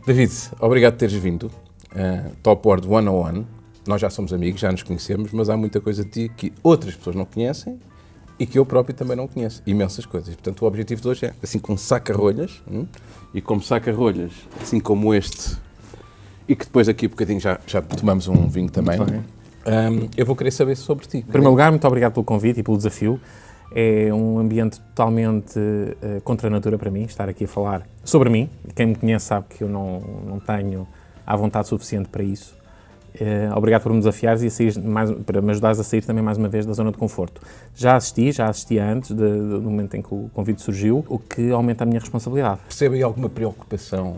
David, obrigado por teres vindo. Top Word 101. Nós já somos amigos, já nos conhecemos, mas há muita coisa de ti que outras pessoas não conhecem e que eu próprio também não conheço. Imensas coisas. Portanto, o objetivo de hoje é, assim como saca-rolhas, e como saca-rolhas, assim como este, e que depois daqui a bocadinho já tomamos um vinho também, eu vou querer saber sobre ti. Em primeiro lugar, muito obrigado pelo convite e pelo desafio. É um ambiente totalmente contra a natura para mim, estar aqui a falar sobre mim. Quem me conhece sabe que eu não tenho a vontade suficiente para isso. Obrigado por me desafiares e para me ajudares a sair também mais uma vez da zona de conforto. Já assisti antes do momento em que o convite surgiu, o que aumenta a minha responsabilidade. Percebe aí alguma preocupação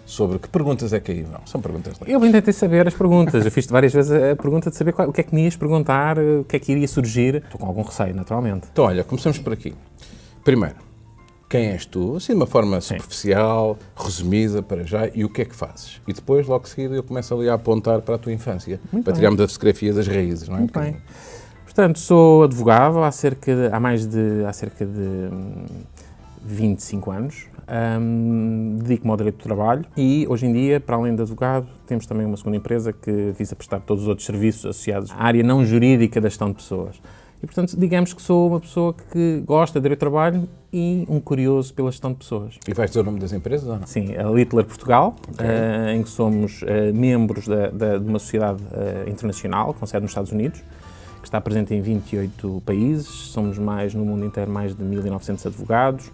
sobre que perguntas é que aí vão? São perguntas legais. Eu bem tentei saber as perguntas. Eu fiz-te várias vezes a pergunta de saber o que é que me ias perguntar, o que é que iria surgir. Estou com algum receio, naturalmente. Então, olha, começamos por aqui. Primeiro, quem és tu? Assim, de uma forma superficial, resumida para já, e o que é que fazes? E depois, logo de seguida, eu começo ali a apontar para a tua infância, para tirarmos a fotografia das raízes, não é? Muito bem. Portanto, sou advogado há cerca de 25 anos. Dedico-me ao direito do trabalho e, hoje em dia, para além de advogado, temos também uma segunda empresa que visa prestar todos os outros serviços associados à área não jurídica da gestão de pessoas. E, portanto, digamos que sou uma pessoa que gosta de direito do trabalho e um curioso pela gestão de pessoas. E vais dizer o nome das empresas ou não? Sim, a Littler Portugal, em que somos membros de uma sociedade internacional, com sede nos Estados Unidos, que está presente em 28 países. Somos no mundo inteiro, mais de 1.900 advogados,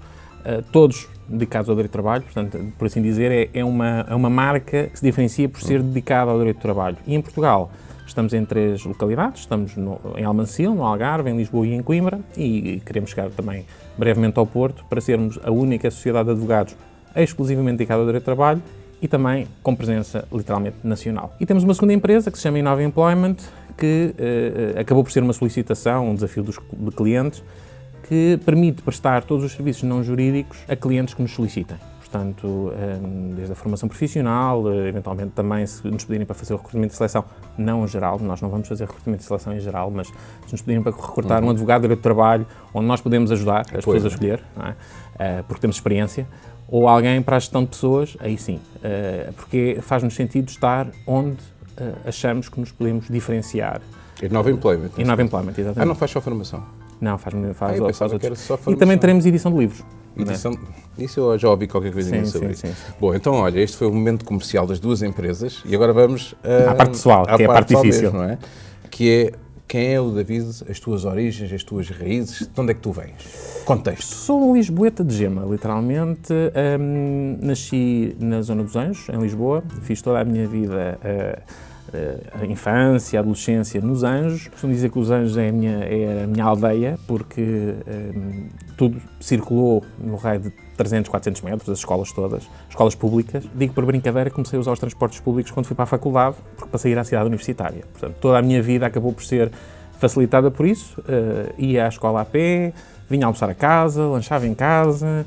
todos dedicados ao direito do trabalho. Portanto, por assim dizer, é uma marca que se diferencia por ser dedicada ao direito do trabalho. E em Portugal estamos em 3 localidades, estamos em Almancil, no Algarve, em Lisboa e em Coimbra, e queremos chegar também brevemente ao Porto para sermos a única sociedade de advogados exclusivamente dedicada ao direito do trabalho e também com presença literalmente nacional. E temos uma segunda empresa que se chama Innova Employment, que acabou por ser uma solicitação, um desafio de clientes, que permite prestar todos os serviços não jurídicos a clientes que nos solicitem. Portanto, desde a formação profissional, eventualmente também se nos pedirem para fazer o recrutamento de seleção, não em geral, nós não vamos fazer recrutamento de seleção em geral, mas se nos pedirem para recrutar um advogado de direito do trabalho, onde nós podemos ajudar as pessoas a escolher, não é? Porque temos experiência, ou alguém para a gestão de pessoas, aí sim, porque faz-nos sentido estar onde achamos que nos podemos diferenciar. Innova Employment. Innova Employment, exatamente. Não faz só formação? Não, faz outros. Só e também teremos edição de livros. Isso eu já ouvi qualquer coisinha sobre isso. Bom, então olha, este foi o momento comercial das duas empresas e agora vamos à parte pessoal, que é a parte difícil. Mesmo, não é? Que é quem é o David, as tuas origens, as tuas raízes, de onde é que tu vens? Contexto. Sou um lisboeta de gema, literalmente. Nasci na Zona dos Anjos, em Lisboa, fiz toda a minha vida a infância, a adolescência nos Anjos. Costumo dizer que os Anjos é a minha aldeia, porque tudo circulou no raio de 300, 400 metros, as escolas todas, escolas públicas. Digo por brincadeira que comecei a usar os transportes públicos quando fui para a faculdade, porque passei a ir à cidade universitária. Portanto, toda a minha vida acabou por ser facilitada por isso. Ia à escola a pé, vinha almoçar a casa, lanchava em casa,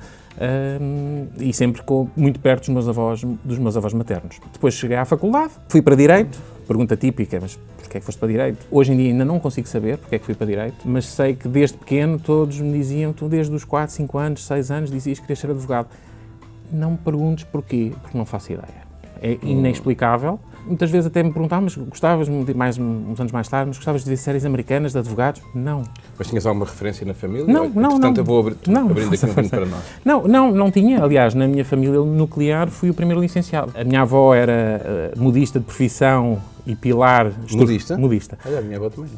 e sempre muito perto dos meus avós maternos. Depois cheguei à faculdade, fui para Direito, pergunta típica, mas porquê é que foste para Direito? Hoje em dia ainda não consigo saber porque é que fui para Direito, mas sei que desde pequeno todos me diziam, tu desde os 4, 5 anos, 6 anos, dizias que querias ser advogado. Não me perguntes porquê, porque não faço ideia. É inexplicável. Muitas vezes até me perguntavam, mas gostavas, uns anos mais tarde, mas gostavas de ver séries americanas de advogados? Não. Mas tinhas alguma referência na família? Não. Portanto, eu vou abrindo aqui um vinho para nós. Não tinha. Aliás, na minha família nuclear fui o primeiro licenciado. A minha avó era modista de profissão e pilar... Modista? Modista. Olha, a minha avó também.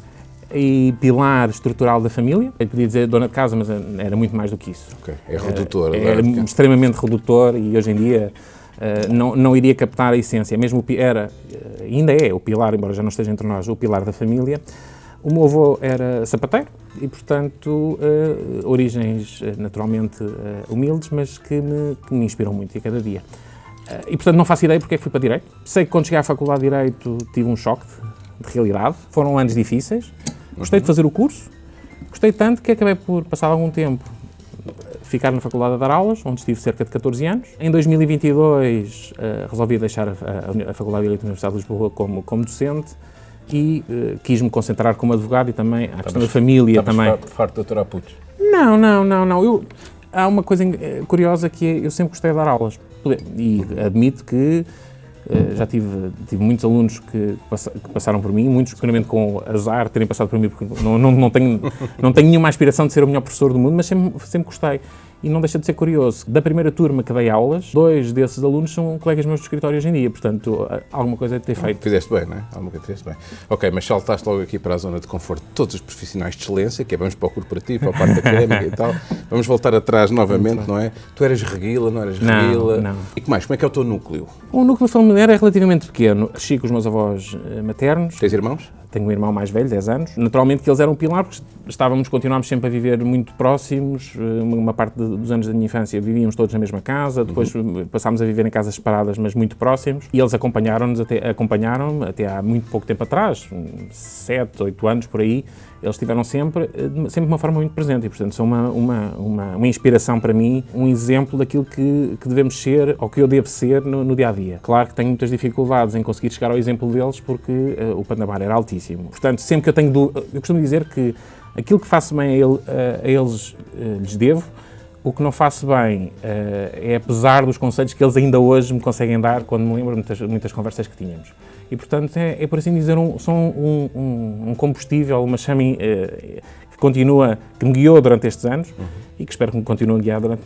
E pilar estrutural da família. Eu podia dizer dona de casa, mas era muito mais do que isso. Ok, é redutor. Era extremamente redutor e hoje em dia... não iria captar a essência, mesmo ainda é o pilar, embora já não esteja entre nós, o pilar da família. O meu avô era sapateiro e, portanto, origens naturalmente humildes, mas que me inspiram muito a cada dia. E, portanto, não faço ideia porque é que fui para Direito. Sei que quando cheguei à Faculdade de Direito tive um choque de realidade, foram anos difíceis, gostei de fazer o curso, gostei tanto que acabei por passar algum tempo ficar na faculdade a dar aulas, onde estive cerca de 14 anos. Em 2022 resolvi deixar a Faculdade de Direito da Universidade de Lisboa como docente e quis-me concentrar como advogado e também a questão da família também. Farto de doutorar putos? Não. Há uma coisa curiosa que é, eu sempre gostei de dar aulas. E admito que já tive muitos alunos que passaram por mim, muitos seguramente com azar de terem passado por mim, porque não tenho nenhuma aspiração de ser o melhor professor do mundo, mas sempre gostei. E não deixa de ser curioso. Da primeira turma que dei aulas, 2 desses alunos são colegas meus de escritório hoje em dia, portanto, alguma coisa é de ter feito. Fizeste bem, não é? Alguma coisa fizeste bem. Ok, mas saltaste logo aqui para a zona de conforto de todos os profissionais de excelência, que é vamos para o corporativo, para a parte académica e tal. Vamos voltar atrás novamente, não é? Tu eras reguila, não eras reguila? Não. E que mais? Como é que é o teu núcleo? O núcleo familiar é relativamente pequeno. Cresci com os meus avós maternos. Tens irmãos? Tenho um irmão mais velho, 10 anos. Naturalmente que eles eram um pilar, porque continuámos sempre a viver muito próximos. Uma parte dos anos da minha infância vivíamos todos na mesma casa, depois passámos a viver em casas separadas, mas muito próximos. E eles acompanharam-me até há muito pouco tempo atrás, 7, 8 anos por aí. Eles estiveram sempre de uma forma muito presente e, portanto, são uma inspiração para mim, um exemplo daquilo que devemos ser, ou que eu devo ser no dia-a-dia. Claro que tenho muitas dificuldades em conseguir chegar ao exemplo deles, porque o patamar era altíssimo. Portanto, sempre que eu tenho dúvida, eu costumo dizer que aquilo que faço bem a eles lhes devo. O que não faço bem é, apesar dos conselhos que eles ainda hoje me conseguem dar, quando me lembro de muitas conversas que tínhamos. E, portanto, é por assim dizer, são um combustível, uma chama que me guiou durante estes anos e que espero que me continue a guiar durante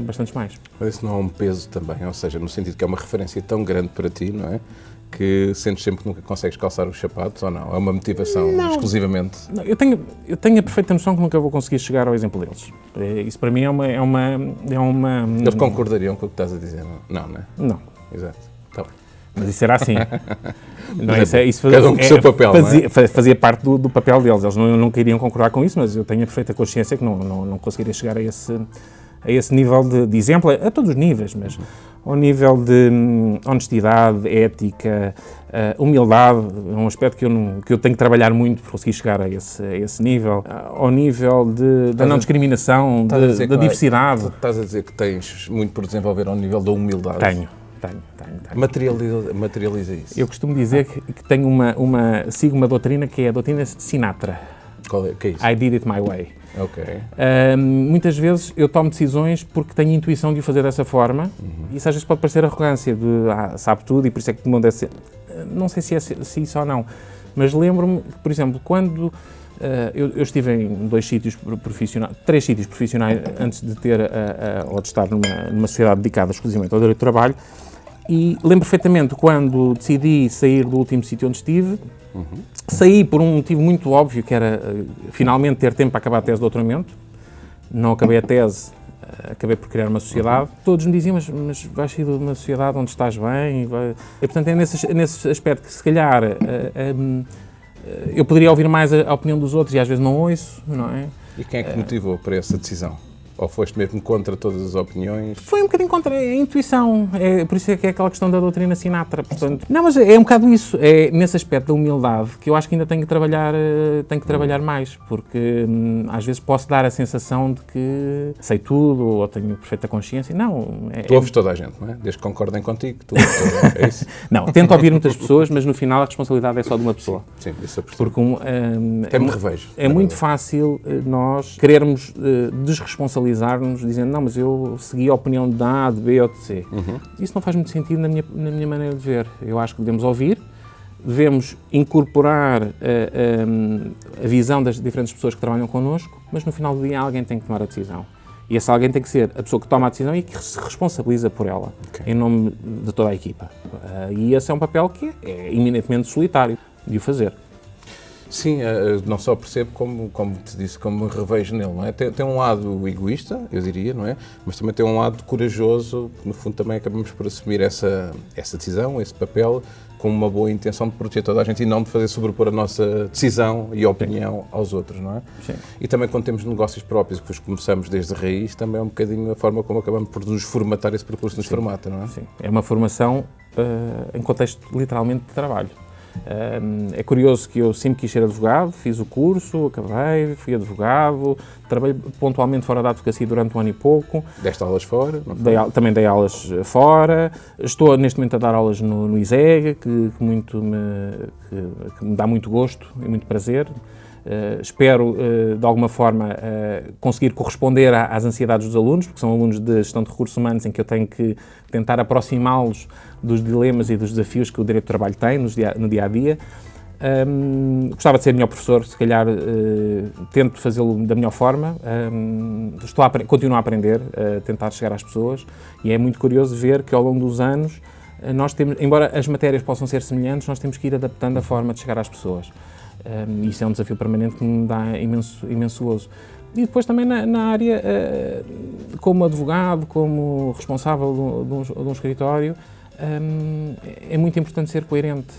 bastantes mais. Mas isso não é um peso também, ou seja, no sentido que é uma referência tão grande para ti, não é? Que sentes sempre que nunca consegues calçar os sapatos, ou não? É uma motivação exclusivamente? Não, eu tenho a perfeita noção que nunca vou conseguir chegar ao exemplo deles. Isso para mim é uma... Eles concordariam com o que estás a dizer? Não, não é? Não. Exato. Está bem. Mas isso era assim. Não, cada um com o seu papel, fazia parte do papel deles. Eles nunca iriam concordar com isso, mas eu tenho a perfeita consciência que não conseguiria chegar a esse nível de exemplo, a todos os níveis, mas ao nível de honestidade, ética, humildade, é um aspecto que eu tenho que trabalhar muito para conseguir chegar a esse nível, ao nível da não discriminação, da diversidade. Estás a dizer que tens muito por desenvolver ao nível da humildade? Tenho. Materializa isso. Eu costumo dizer que sigo uma doutrina que é a doutrina Sinatra. Qual é? Que é isso? I did it my way. Ok. Muitas vezes eu tomo decisões porque tenho intuição de o fazer dessa forma e isso às vezes pode parecer arrogância de sabe tudo e por isso é que não deve ser. Não sei se isso ou não, mas lembro-me que, por exemplo, quando eu estive em 3 sítios profissionais antes de ou de estar numa sociedade dedicada exclusivamente ao direito do trabalho. E lembro perfeitamente quando decidi sair do último sítio onde estive, saí por um motivo muito óbvio, que era finalmente ter tempo para acabar a tese de doutoramento. Não acabei a tese, acabei por criar uma sociedade. Todos me diziam, mas vais sair de uma sociedade onde estás bem? E portanto é nesse aspecto que se calhar eu poderia ouvir mais a opinião dos outros e às vezes não ouço, não é? E quem é que te motivou para essa decisão? Ou foste mesmo contra todas as opiniões? Foi um bocadinho contra a intuição, por isso é que é aquela questão da doutrina Sinatra, portanto... Não, mas é um bocado isso, é nesse aspecto da humildade que eu acho que ainda tenho que trabalhar mais, porque às vezes posso dar a sensação de que sei tudo ou tenho perfeita consciência, não... Tu ouves toda a gente, não é? Desde que concordem contigo, tu ouves toda a gente, é isso? Não, tento ouvir muitas pessoas, mas no final a responsabilidade é só de uma pessoa. Sim, isso eu percebo. Porque até me revejo. É muito fácil nós querermos desresponsabilizar dizendo, não, mas eu segui a opinião de A, de B ou de C. Isso não faz muito sentido na minha maneira de ver. Eu acho que devemos ouvir, devemos incorporar a visão das diferentes pessoas que trabalham connosco, mas no final do dia alguém tem que tomar a decisão. E esse alguém tem que ser a pessoa que toma a decisão e que se responsabiliza por ela, em nome de toda a equipa. E esse é um papel que é eminentemente solitário de o fazer. Sim, não só percebo, como te disse, como me revejo nele, não é? Tem um lado egoísta, eu diria, não é? Mas também tem um lado corajoso, que no fundo também acabamos por assumir essa decisão, esse papel, com uma boa intenção de proteger toda a gente e não de fazer sobrepor a nossa decisão e opinião aos outros, não é? Sim. E também quando temos negócios próprios, depois começamos desde a raiz, também é um bocadinho a forma como acabamos por nos formatar esse percurso nos formata, não é? Sim, é uma formação em contexto literalmente de trabalho. É curioso que eu sempre quis ser advogado, fiz o curso, acabei, fui advogado, trabalhei pontualmente fora da advocacia durante 1 ano e pouco. Deste aulas fora? Também dei aulas fora, estou neste momento a dar aulas no ISEG, que me dá muito gosto e muito prazer. Espero, de alguma forma, conseguir corresponder às ansiedades dos alunos, porque são alunos de gestão de recursos humanos em que eu tenho que tentar aproximá-los dos dilemas e dos desafios que o direito do trabalho tem no dia-a-dia. Gostava de ser melhor professor, se calhar tento fazê-lo da melhor forma. Continuo a aprender, a tentar chegar às pessoas, e é muito curioso ver que ao longo dos anos nós temos, embora as matérias possam ser semelhantes, nós temos que ir adaptando a forma de chegar às pessoas. Isso é um desafio permanente que me dá imenso gozo. E depois também na área, como advogado, como responsável de um escritório, é muito importante ser coerente.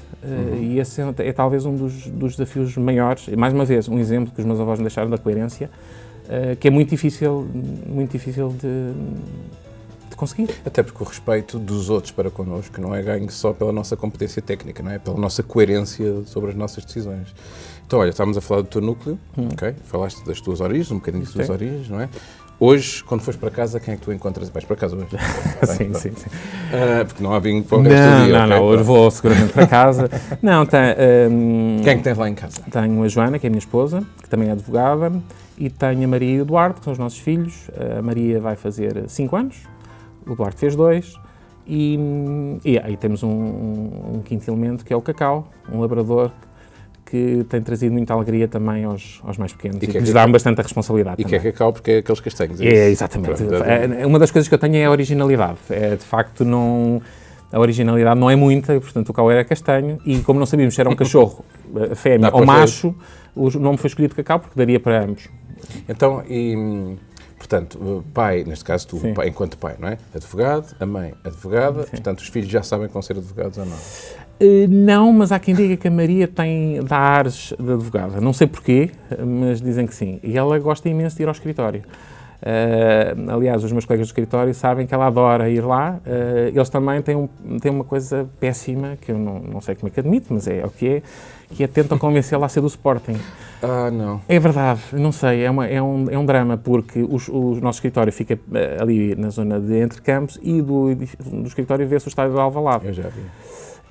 E esse é talvez um dos desafios maiores. E, mais uma vez, um exemplo que os meus avós me deixaram da coerência, que é muito difícil de conseguir. Até porque o respeito dos outros para connosco não é ganho só pela nossa competência técnica, não é? Pela nossa coerência sobre as nossas decisões. Então, olha, estávamos a falar do teu núcleo, ok? Falaste das tuas origens, um bocadinho das tuas origens, não é? Hoje, quando fores para casa, quem é que tu encontras? Vais para casa hoje? Sim. Porque não há vinho para o resto do dia. Não, hoje vou seguramente para casa. Quem é que tens lá em casa? Tenho a Joana, que é a minha esposa, que também é advogada, e tenho a Maria e o Eduardo, que são os nossos filhos. A Maria vai fazer 5 anos, o Eduardo fez 2, e aí temos um quinto elemento, que é o Cacau, um labrador que tem trazido muita alegria também aos mais pequenos e que lhes dá bastante a responsabilidade. E também. Que é Cacau porque é aqueles castanhos. Exatamente. Uma das coisas que eu tenho é a originalidade. De facto, a originalidade não é muita, e, portanto, o Cacau era castanho, e como não sabíamos se era um cachorro fêmea ou macho, o nome foi escolhido Cacau porque daria para ambos. Então, portanto, pai, neste caso tu, pai, enquanto pai, não é? Advogado, a mãe advogada, portanto os filhos já sabem que vão ser advogados ou não? Não, mas há quem diga que a Maria dá ares de advogada. Não sei porquê, mas dizem que sim. E ela gosta imenso de ir ao escritório. Aliás, os meus colegas do escritório sabem que ela adora ir lá. Eles também têm uma coisa péssima, que eu não sei como é que admito, mas é o que é tentam convencê-la a ser do Sporting. Não. É verdade, não sei, é um drama, porque o nosso escritório fica ali na zona de Entrecampos e do escritório vê-se o estádio de Alvalade. Eu já vi.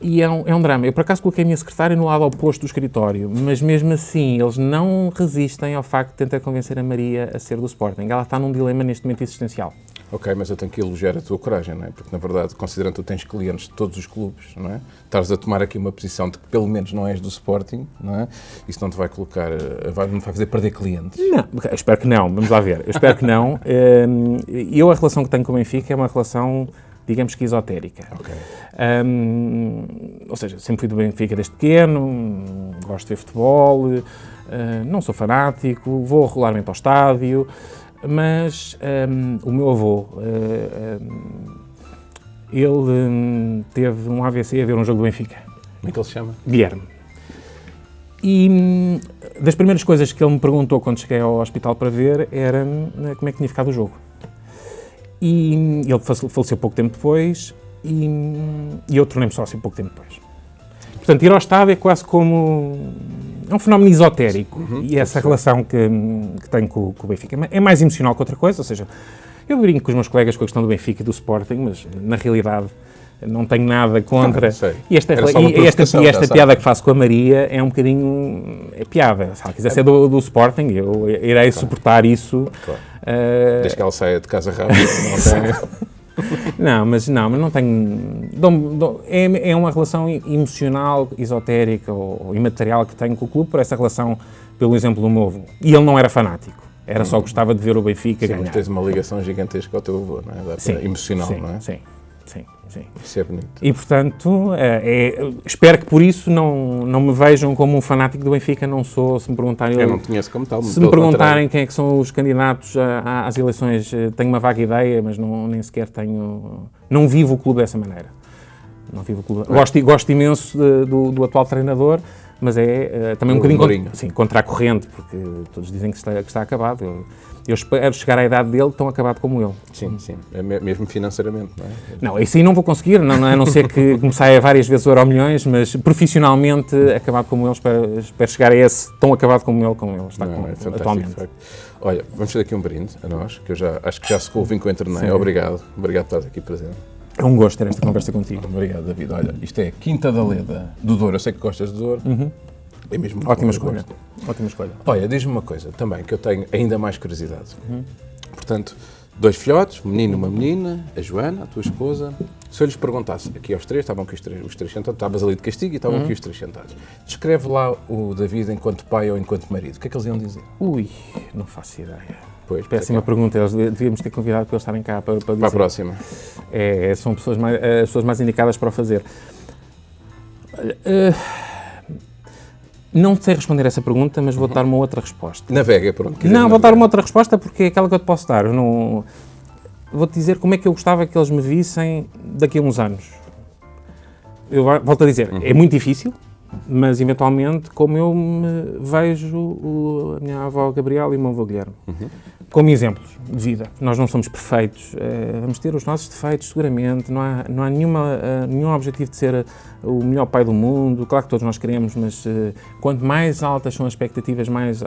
E é um drama. Eu, por acaso, coloquei a minha secretária no lado oposto do escritório, mas mesmo assim eles não resistem ao facto de tentar convencer a Maria a ser do Sporting. Ela está num dilema neste momento existencial. Ok, mas eu tenho que elogiar a tua coragem, não é? Porque, na verdade, considerando que tu tens clientes de todos os clubes, não é? Estás a tomar aqui uma posição de que pelo menos não és do Sporting, não é? Isso não te vai colocar, não vai fazer perder clientes. Não, eu espero que não. Vamos lá ver. Eu espero que não. A relação que tenho com o Benfica é uma relação, digamos que esotérica. Okay. Ou seja, sempre fui do Benfica desde pequeno, gosto de ver futebol, não sou fanático, vou regularmente ao estádio, mas o meu avô, ele teve um AVC a ver um jogo do Benfica. Como é que ele se chama? Guilherme. E das primeiras coisas que ele me perguntou quando cheguei ao hospital para ver era como é que tinha ficado o jogo. E ele faleceu pouco tempo depois e eu tornei-me sócio pouco tempo depois. Portanto, ir ao estádio é quase como... é um fenómeno esotérico. E essa relação que tenho com o Benfica é mais emocional que outra coisa. Ou seja, eu brinco com os meus colegas com a questão do Benfica e do Sporting, mas na realidade não tenho nada contra. E esta piada que faço com a Maria é um bocadinho... é piada. Se ela quiser ser do Sporting, eu irei suportar isso. Claro. Desde que ela saia de casa rápido, não não tenho... É uma relação emocional, esotérica ou imaterial que tenho com o clube, por essa relação, pelo exemplo do meu avô. E ele não era fanático. Era só gostava de ver o Benfica ganhar. Tens uma ligação gigantesca ao teu avô, não é? Sim, emocional, sim, não é? Sim. Isso é bonito. E, portanto, espero que por isso não me vejam como um fanático do Benfica. Não sou, se me perguntarem... Eu não te conheço como tal. Se me perguntarem quem é que são os candidatos às eleições, tenho uma vaga ideia, mas nem sequer tenho... Não vivo o clube dessa maneira. Não vivo o clube. Gosto imenso do atual treinador, mas é também um bocadinho contra a corrente, porque todos dizem que está acabado. Eu espero chegar à idade dele tão acabado como ele. Sim. É mesmo financeiramente, não é? Não, isso aí não vou conseguir, a não ser que me saia várias vezes o Euromilhões, mas profissionalmente acabado como ele, espero chegar a esse tão acabado como ele está atualmente. Olha, vamos fazer aqui um brinde a nós, que eu acho que já secou o vinho com o Entrenem. Obrigado por estar aqui presente. É um gosto ter esta conversa contigo. Obrigado, David. Olha, isto é Quinta da Leda, do Douro. Eu sei que gostas do Douro. É mesmo Ótima escolha. Ótima escolha. Olha, diz-me uma coisa também, que eu tenho ainda mais curiosidade. Portanto, 2 filhotes, um menino e uma menina, a Joana, a tua esposa. Se eu lhes perguntasse, aqui aos 3, estavam aqui os três sentados, estavas ali de castigo e estavam aqui os 3 sentados. Descreve lá o David enquanto pai ou enquanto marido. O que é que eles iam dizer? Ui, não faço ideia. Pois, Péssima pergunta, eles devíamos ter convidado para eles estarem cá para dizer. Para a próxima. São pessoas as pessoas mais indicadas para o fazer. Olha, não sei responder essa pergunta, mas vou dar uma outra resposta. Navega, pronto. Não, vou dar uma outra resposta porque é aquela que eu te posso dar. Eu não... Vou-te dizer como é que eu gostava que eles me vissem daqui a uns anos. Eu volto a dizer, é muito difícil, mas eventualmente como eu me vejo a minha avó Gabriela e o meu avô Guilherme. Como exemplos de vida. Nós não somos perfeitos, vamos ter os nossos defeitos seguramente, não há nenhum objetivo de ser o melhor pai do mundo, claro que todos nós queremos, mas quanto mais altas são as expectativas, mais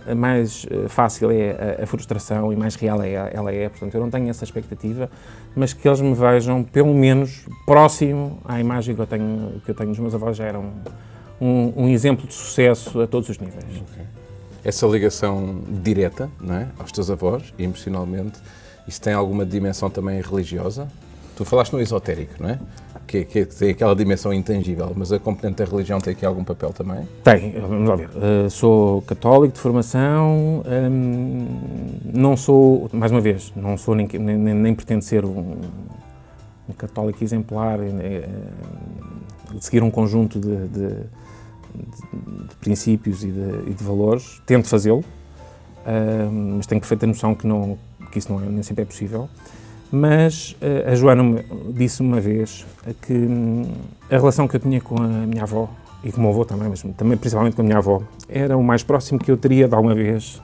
fácil é a frustração e mais real ela é, portanto eu não tenho essa expectativa, mas que eles me vejam pelo menos próximo à imagem que eu tenho dos meus avós, já era um exemplo de sucesso a todos os níveis. Okay. Essa ligação direta, não é, aos teus avós, emocionalmente, isso tem alguma dimensão também religiosa? Tu falaste no esotérico, não é? Que tem aquela dimensão intangível, mas a componente da religião tem aqui algum papel também? Tem, vamos lá ver. Sou católico de formação, não sou, mais uma vez, não sou nem pretendo ser um católico exemplar, de seguir um conjunto de princípios e de valores, tento fazê-lo, mas tenho perfeita noção que isso nem sempre é possível. Mas a Joana disse uma vez que a relação que eu tinha com a minha avó, e com o meu avô também, mas também principalmente com a minha avó, era o mais próximo que eu teria de alguma vez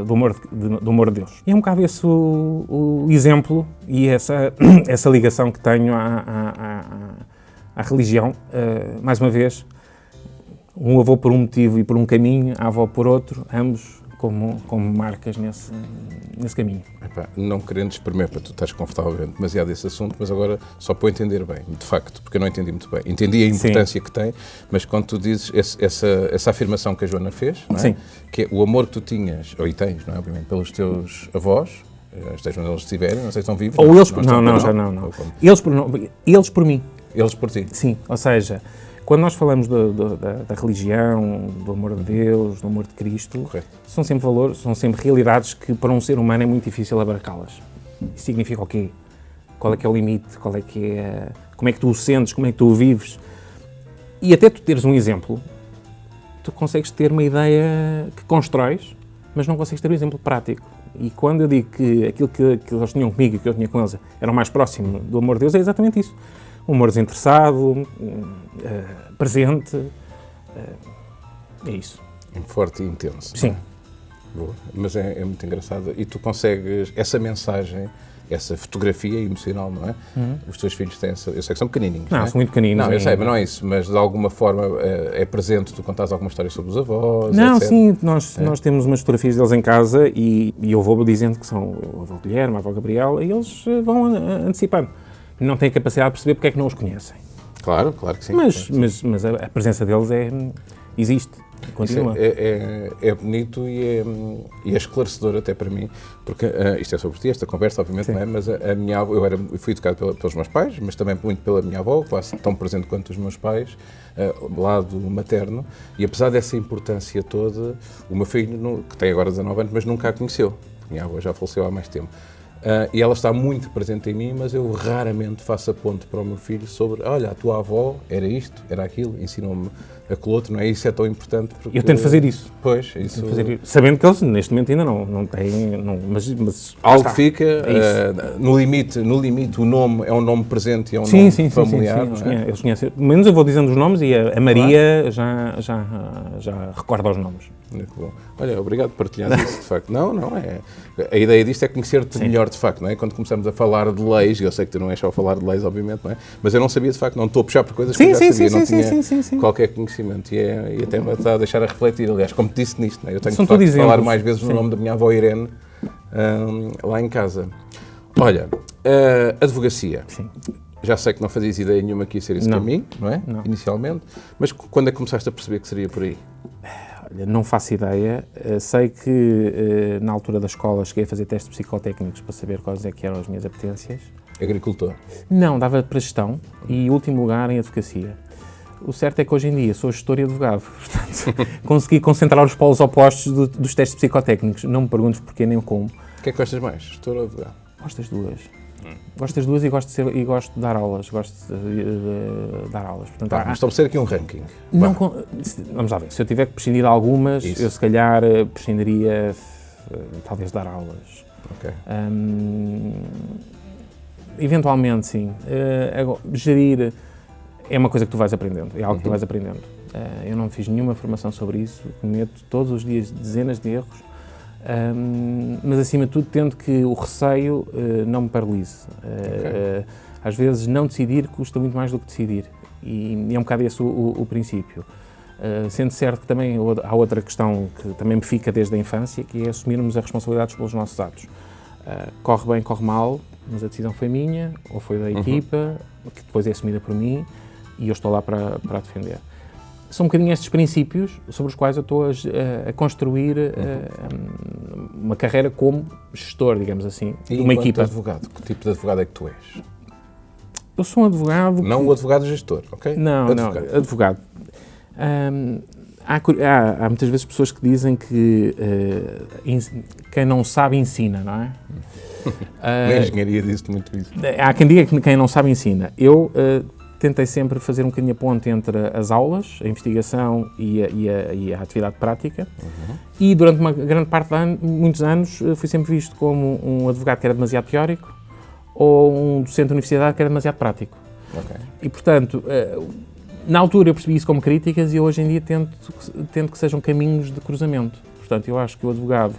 do amor de Deus. E é um bocado esse o exemplo e essa ligação que tenho à religião, mais uma vez, um avô por um motivo e por um caminho, a avó por outro, ambos como marcas nesse caminho. Epá, não querendo espremer para tu estás confortável demasiado esse assunto, mas agora só para eu entender bem, de facto, porque eu não entendi muito bem. Entendi a importância que tem, mas quando tu dizes essa afirmação que a Joana fez, não é? Sim. Que é o amor que tu tinhas, ou tens, não é? Obviamente, pelos teus avós, estejam onde eles estiverem, não sei se estão vivos. Ou eles por... Não. Eles por mim. Eles por ti. Sim, ou seja... Quando nós falamos da religião, do amor de Deus, do amor de Cristo, correto, são sempre valores, são sempre realidades que para um ser humano é muito difícil abarcá-las. Isso significa o quê? Qual é que é o limite? Como é que tu o sentes? Como é que tu o vives? E até tu teres um exemplo, tu consegues ter uma ideia que constróis, mas não consegues ter um exemplo prático. E quando eu digo que aquilo que eles tinham comigo e que eu tinha com eles era o mais próximo do amor de Deus, é exatamente isso. Um amor desinteressado, presente, é isso. Forte e intenso. Sim. Boa. Mas é muito engraçado. E tu consegues essa mensagem, essa fotografia emocional, não é? Os teus filhos têm essa... Eu sei que são pequenininhos, não é? São muito pequeninos. Não, eu sei, mas não é isso. Mas de alguma forma é presente, tu contas alguma história sobre os avós, não, etc. Sim, nós temos umas fotografias deles em casa e eu vou dizendo que são o avô Guilherme, a avó Gabriela, e eles vão antecipando. Não têm a capacidade de perceber porque é que não os conhecem. Claro que sim. Mas a presença deles existe, continua. É bonito e é esclarecedor até para mim, porque isto é sobre ti, esta conversa, obviamente, não é? Mas a minha avó, eu fui educado pelos meus pais, mas também muito pela minha avó, quase tão presente quanto os meus pais, lado materno, e apesar dessa importância toda, o meu filho, que tem agora 19 anos, mas nunca a conheceu. A minha avó já faleceu há mais tempo. E ela está muito presente em mim, mas eu raramente faço a ponte para o meu filho sobre, olha, a tua avó era isto, era aquilo, ensinou-me aquilo outro, não é? Isso é tão importante porque... Eu tento fazer isso. Pois, isso... Sabendo que eles, neste momento, ainda não têm... mas algo fica, no limite, o nome é um nome presente e é um nome familiar. Sim, eles conhecem. Pelo menos eu vou dizendo os nomes e a Maria já recorda os nomes. Muito bom. Olha, obrigado por partilhar isso, de facto. Não, a ideia disto é conhecer-te melhor, de facto, não é? Quando começamos a falar de leis, eu sei que tu não és só a falar de leis, obviamente, não é? Mas eu não sabia, de facto, não estou a puxar por coisas que eu já sabia, não tinha qualquer conhecimento e até me está a deixar a refletir, aliás, como te disse nisto, não é? Eu tenho de falar mais vezes no nome da minha avó Irene lá em casa. Olha, advocacia. Sim. Já sei que não fazias ideia nenhuma que ia ser esse caminho, não é? Não. Inicialmente, mas quando é que começaste a perceber que seria por aí? Olha, não faço ideia. Sei que na altura da escola cheguei a fazer testes psicotécnicos para saber quais é que eram as minhas apetências. Agricultor? Não, dava para gestão e último lugar em advocacia. O certo é que hoje em dia sou gestor e advogado, portanto consegui concentrar os polos opostos dos testes psicotécnicos. Não me perguntes porquê nem como. O que é que gostas mais, gestor ou advogado? Gosto das duas. Gosto das duas e gosto de dar aulas. Gosto de dar aulas. Portanto, Vamos estabelecer aqui um ranking. Não, vamos lá ver. Se eu tiver que prescindir de algumas, eu se calhar prescindiria talvez de dar aulas. Ok. Eventualmente, sim. Gerir é uma coisa que tu vais aprendendo. É algo que tu vais aprendendo. Eu não fiz nenhuma formação sobre isso. Cometo todos os dias dezenas de erros. Mas acima de tudo tento que o receio não me paralise. Às vezes não decidir custa muito mais do que decidir e é um bocado esse o princípio. Sendo certo que também há outra questão que também me fica desde a infância, que é assumirmos as responsabilidades pelos nossos atos. Corre bem, corre mal, mas a decisão foi minha ou foi da equipa, que depois é assumida por mim e eu estou lá para a defender. São um bocadinho estes princípios sobre os quais eu estou a construir uma carreira como gestor, digamos assim, de uma equipa. Advogado, que tipo de advogado é que tu és? Eu sou um advogado... Não o advogado gestor, ok? Não, advogado. Há muitas vezes pessoas que dizem que quem não sabe ensina, não é? Na engenharia diz-te muito isso. Há quem diga que quem não sabe ensina. Eu tentei sempre fazer um bocadinho a ponte entre as aulas, a investigação e a atividade prática. E durante uma grande parte muitos anos, fui sempre visto como um advogado que era demasiado teórico ou um docente de universidade que era demasiado prático. Okay. E, portanto, na altura eu percebi isso como críticas e hoje em dia tento que sejam caminhos de cruzamento. Portanto, eu acho que o advogado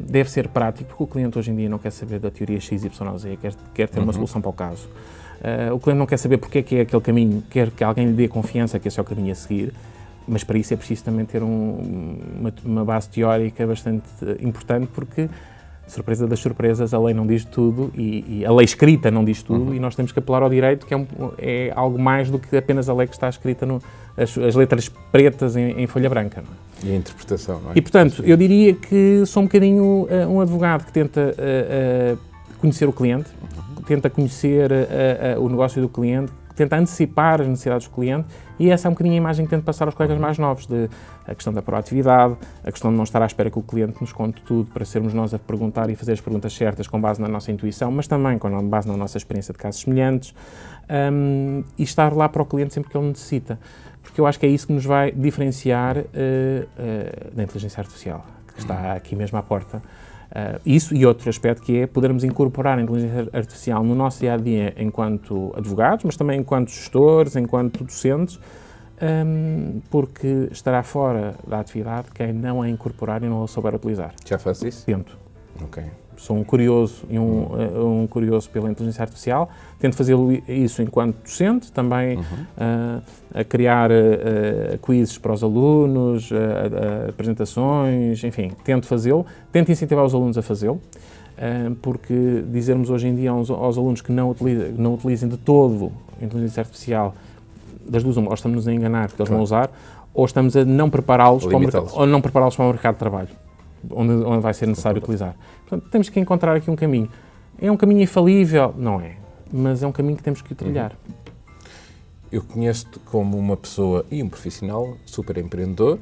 deve ser prático, porque o cliente hoje em dia não quer saber da teoria XYZ, quer ter uma solução para o caso. O cliente não quer saber porque é que é aquele caminho, quer que alguém lhe dê confiança que esse é o caminho a seguir, mas para isso é preciso também ter uma base teórica bastante importante, porque, surpresa das surpresas, a lei não diz tudo e a lei escrita não diz tudo e nós temos que apelar ao direito, que é algo mais do que apenas a lei que está escrita, as letras pretas em folha branca. Não é? E a interpretação, não é? E, portanto, eu diria que sou um bocadinho um advogado que tenta conhecer o cliente, tenta conhecer o negócio do cliente, tenta antecipar as necessidades do cliente e essa é um bocadinho a imagem que tento passar aos colegas mais novos, a questão da proatividade, a questão de não estar à espera que o cliente nos conte tudo para sermos nós a perguntar e fazer as perguntas certas com base na nossa intuição, mas também com base na nossa experiência de casos semelhantes e estar lá para o cliente sempre que ele necessita, porque eu acho que é isso que nos vai diferenciar da inteligência artificial, que está aqui mesmo à porta. Isso e outro aspecto que é podermos incorporar a inteligência artificial no nosso dia-a-dia enquanto advogados, mas também enquanto gestores, enquanto docentes, porque estará fora da atividade quem não a incorporar e não a souber utilizar. Já faz isso? Tento. Ok. Sou um curioso e um curioso pela inteligência artificial. Tento fazer isso enquanto docente, também a criar quizzes para os alunos, apresentações, enfim, tento fazê-lo. Tento incentivar os alunos a fazê-lo, porque dizermos hoje em dia aos alunos que não utilizem de todo a inteligência artificial, das duas, ou estamos a enganar porque eles vão usar, ou estamos a não prepará-los para o mercado de trabalho, onde vai ser necessário utilizar. Portanto, temos que encontrar aqui um caminho. É um caminho infalível? Não é, mas é um caminho que temos que trilhar. Eu conheço-te como uma pessoa e um profissional super empreendedor,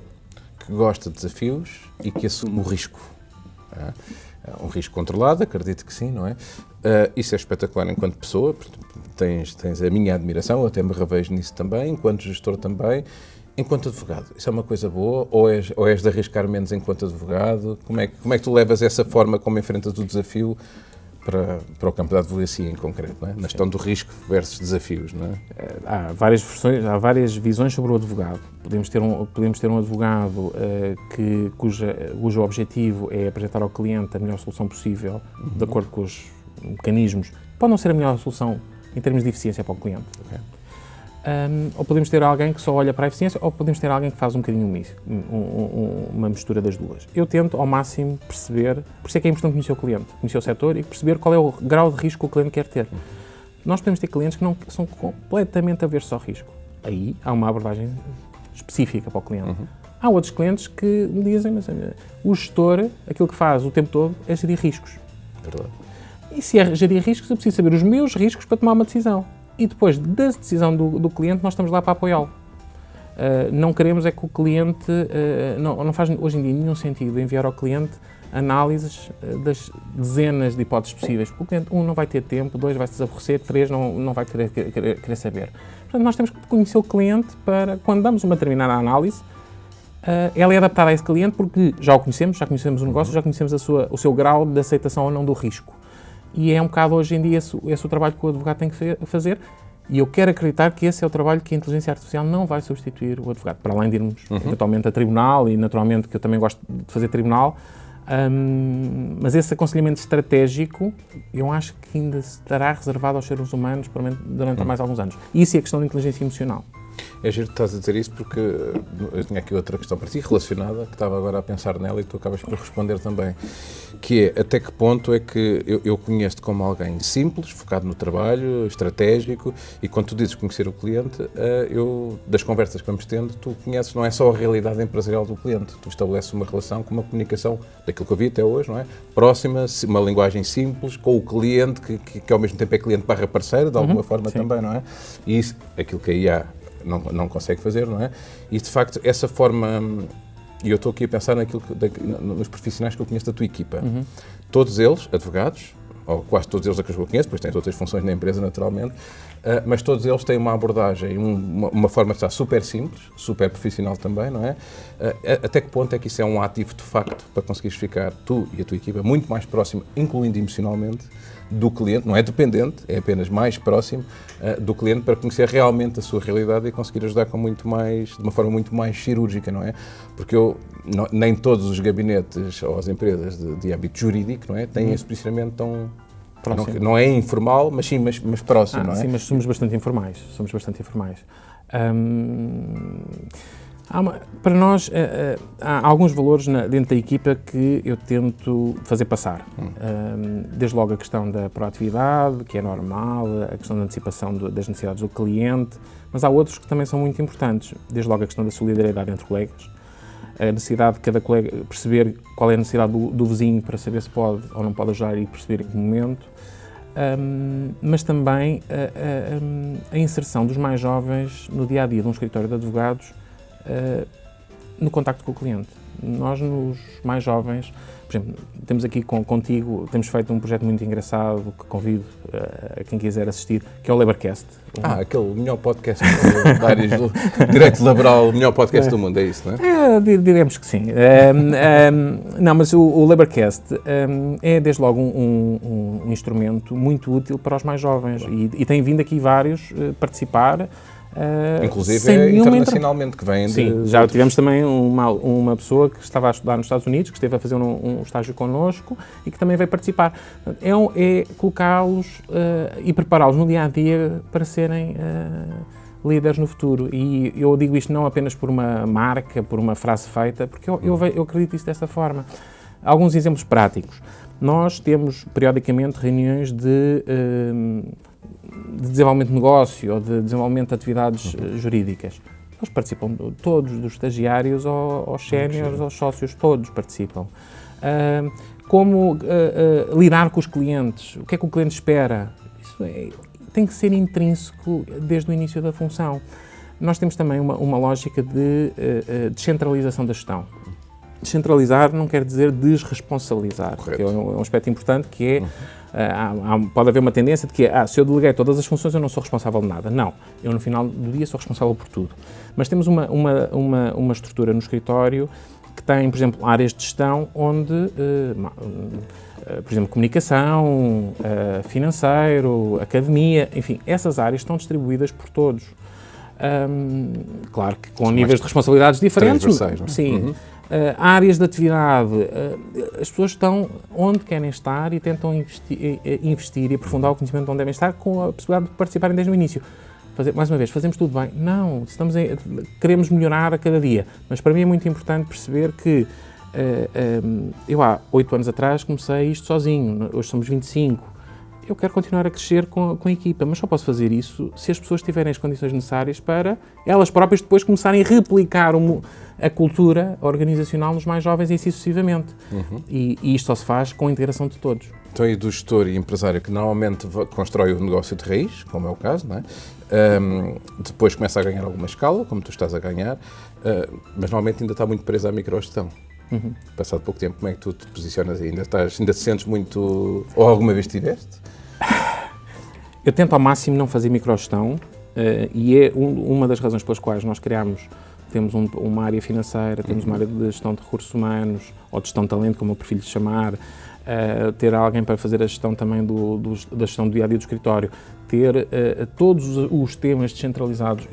que gosta de desafios e que assume o risco. Um risco controlado, acredito que sim, não é? Isso é espetacular enquanto pessoa, tens a minha admiração, eu até me revejo nisso também, enquanto gestor também. Enquanto advogado, isso é uma coisa boa ou és de arriscar menos enquanto advogado? Como é que tu levas essa forma como enfrentas o desafio para o campo da advocacia em concreto, não é? Na gestão do risco versus desafios, não é? Há várias visões sobre o advogado. Podemos ter um advogado cujo objetivo é apresentar ao cliente a melhor solução possível, de acordo com os mecanismos. Pode não ser a melhor solução em termos de eficiência para o cliente. Okay. Ou podemos ter alguém que só olha para a eficiência, ou podemos ter alguém que faz um bocadinho uma mistura das duas. Eu tento, ao máximo, perceber, por isso é que é importante conhecer o cliente, conhecer o setor e perceber qual é o grau de risco que o cliente quer ter. Nós podemos ter clientes que não são completamente aversos ao risco. Aí há uma abordagem específica para o cliente. Há outros clientes que me dizem, mas o gestor, aquilo que faz o tempo todo é gerir riscos. Verdade. E se é gerir riscos, eu preciso saber os meus riscos para tomar uma decisão. E depois da decisão do cliente, nós estamos lá para apoiá-lo. Não queremos é que o cliente... não faz hoje em dia nenhum sentido enviar ao cliente análises das dezenas de hipóteses possíveis. O cliente, 1, não vai ter tempo, 2, vai se desaborrecer, 3, não vai querer saber. Portanto, nós temos que conhecer o cliente para, quando damos uma determinada análise, ela é adaptada a esse cliente porque já conhecemos o negócio, já conhecemos o seu grau de aceitação ou não do risco. E é um bocado hoje em dia esse o trabalho que o advogado tem que fazer, e eu quero acreditar que esse é o trabalho que a inteligência artificial não vai substituir o advogado, para além de irmos eventualmente a tribunal, e naturalmente que eu também gosto de fazer tribunal, mas esse aconselhamento estratégico eu acho que ainda estará reservado aos seres humanos durante mais alguns anos. Isso é a questão da inteligência emocional. É giro que estás a dizer isso porque eu tinha aqui outra questão para ti relacionada, que estava agora a pensar nela e tu acabas por responder também, que é até que ponto é que eu conheço-te como alguém simples, focado no trabalho, estratégico, e quando tu dizes conhecer o cliente, das conversas que vamos tendo, tu conheces, não é só a realidade empresarial do cliente, tu estabeleces uma relação com uma comunicação, daquilo que eu vi até hoje, não é? Próxima, uma linguagem simples, com o cliente, que ao mesmo tempo é cliente barra parceiro, de alguma forma também, não é? E isso, aquilo que a IA não consegue fazer, não é? E, de facto, essa forma... E eu estou aqui a pensar nos profissionais que eu conheço da tua equipa. Todos eles, advogados, ou quase todos eles que eu conheço, pois tens outras funções na empresa, naturalmente, mas todos eles têm uma abordagem, uma forma de estar super simples, super profissional também, não é? Até que ponto é que isso é um ativo de facto para conseguires ficar, tu e a tua equipa, muito mais próximo, incluindo emocionalmente, do cliente, não é dependente, é apenas mais próximo do cliente para conhecer realmente a sua realidade e conseguir ajudar de uma forma muito mais cirúrgica, não é? Porque nem todos os gabinetes ou as empresas de âmbito jurídico, não é, têm esse posicionamento tão próximo. Não é informal, mas sim, mas próximo, não é? Sim, mas somos bastante informais. Para nós, há alguns valores dentro da equipa que eu tento fazer passar. Desde logo a questão da proatividade, que é normal, a questão da antecipação das necessidades do cliente, mas há outros que também são muito importantes. Desde logo a questão da solidariedade entre colegas, a necessidade de cada colega perceber qual é a necessidade do vizinho para saber se pode ou não pode ajudar e perceber em que momento. Mas também a inserção dos mais jovens no dia-a-dia de um escritório de advogados no contacto com o cliente. Nós, nos mais jovens, por exemplo, temos aqui contigo, temos feito um projeto muito engraçado que convido a quem quiser assistir, que é o Laborcast. Aquele melhor podcast da área de direito laboral, o melhor podcast do mundo, é isso, não é? Diremos que sim. Não, mas o Laborcast é, desde logo, um instrumento muito útil para os mais jovens e tem vindo aqui vários participar. Inclusive internacionalmente, que vêm de... Sim, já tivemos também uma pessoa que estava a estudar nos Estados Unidos, que esteve a fazer um estágio connosco e que também veio participar. É colocá-los e prepará-los no dia-a-dia para serem líderes no futuro. E eu digo isto não apenas por uma marca, por uma frase feita, porque eu acredito isso dessa forma. Alguns exemplos práticos. Nós temos, periodicamente, reuniões de desenvolvimento de negócio ou de desenvolvimento de atividades jurídicas. Eles participam todos, dos estagiários aos séniores, aos sócios, todos participam. Como lidar com os clientes, o que é que o cliente espera? Isso tem que ser intrínseco desde o início da função. Nós temos também uma lógica de descentralização da gestão. Descentralizar não quer dizer desresponsabilizar, que é um aspecto importante, que é pode haver uma tendência de que se eu deleguei todas as funções eu não sou responsável de nada. Não, eu no final do dia sou responsável por tudo. Mas temos uma estrutura no escritório que tem, por exemplo, áreas de gestão onde, por exemplo, comunicação, financeiro, academia, enfim, essas áreas estão distribuídas por todos. Claro que com níveis de responsabilidades diferentes. Sim. Áreas de atividade, as pessoas estão onde querem estar e tentam investir e aprofundar o conhecimento de onde devem estar com a possibilidade de participarem desde o início. Mais uma vez, fazemos tudo bem? Não, queremos melhorar a cada dia, mas para mim é muito importante perceber que eu há 8 anos atrás comecei isto sozinho, hoje somos 25. eu quero continuar a crescer com a equipa, mas só posso fazer isso se as pessoas tiverem as condições necessárias para elas próprias depois começarem a replicar a cultura organizacional nos mais jovens e assim sucessivamente. E isto só se faz com a integração de todos. Então, e do gestor e empresário que normalmente constrói o negócio de raiz, como é o caso, não é? Depois começa a ganhar alguma escala, como tu estás a ganhar, mas normalmente ainda está muito preso à microgestão. Passado pouco tempo, como é que tu te posicionas aí? Ainda te sentes muito... Ou alguma vez tiveste? Eu tento ao máximo não fazer microgestão e é uma das razões pelas quais nós temos uma área financeira, temos uma área de gestão de recursos humanos, ou de gestão de talento, como eu prefiro chamar, ter alguém para fazer a gestão também da gestão do dia-a-dia do escritório, ter todos os temas descentralizados.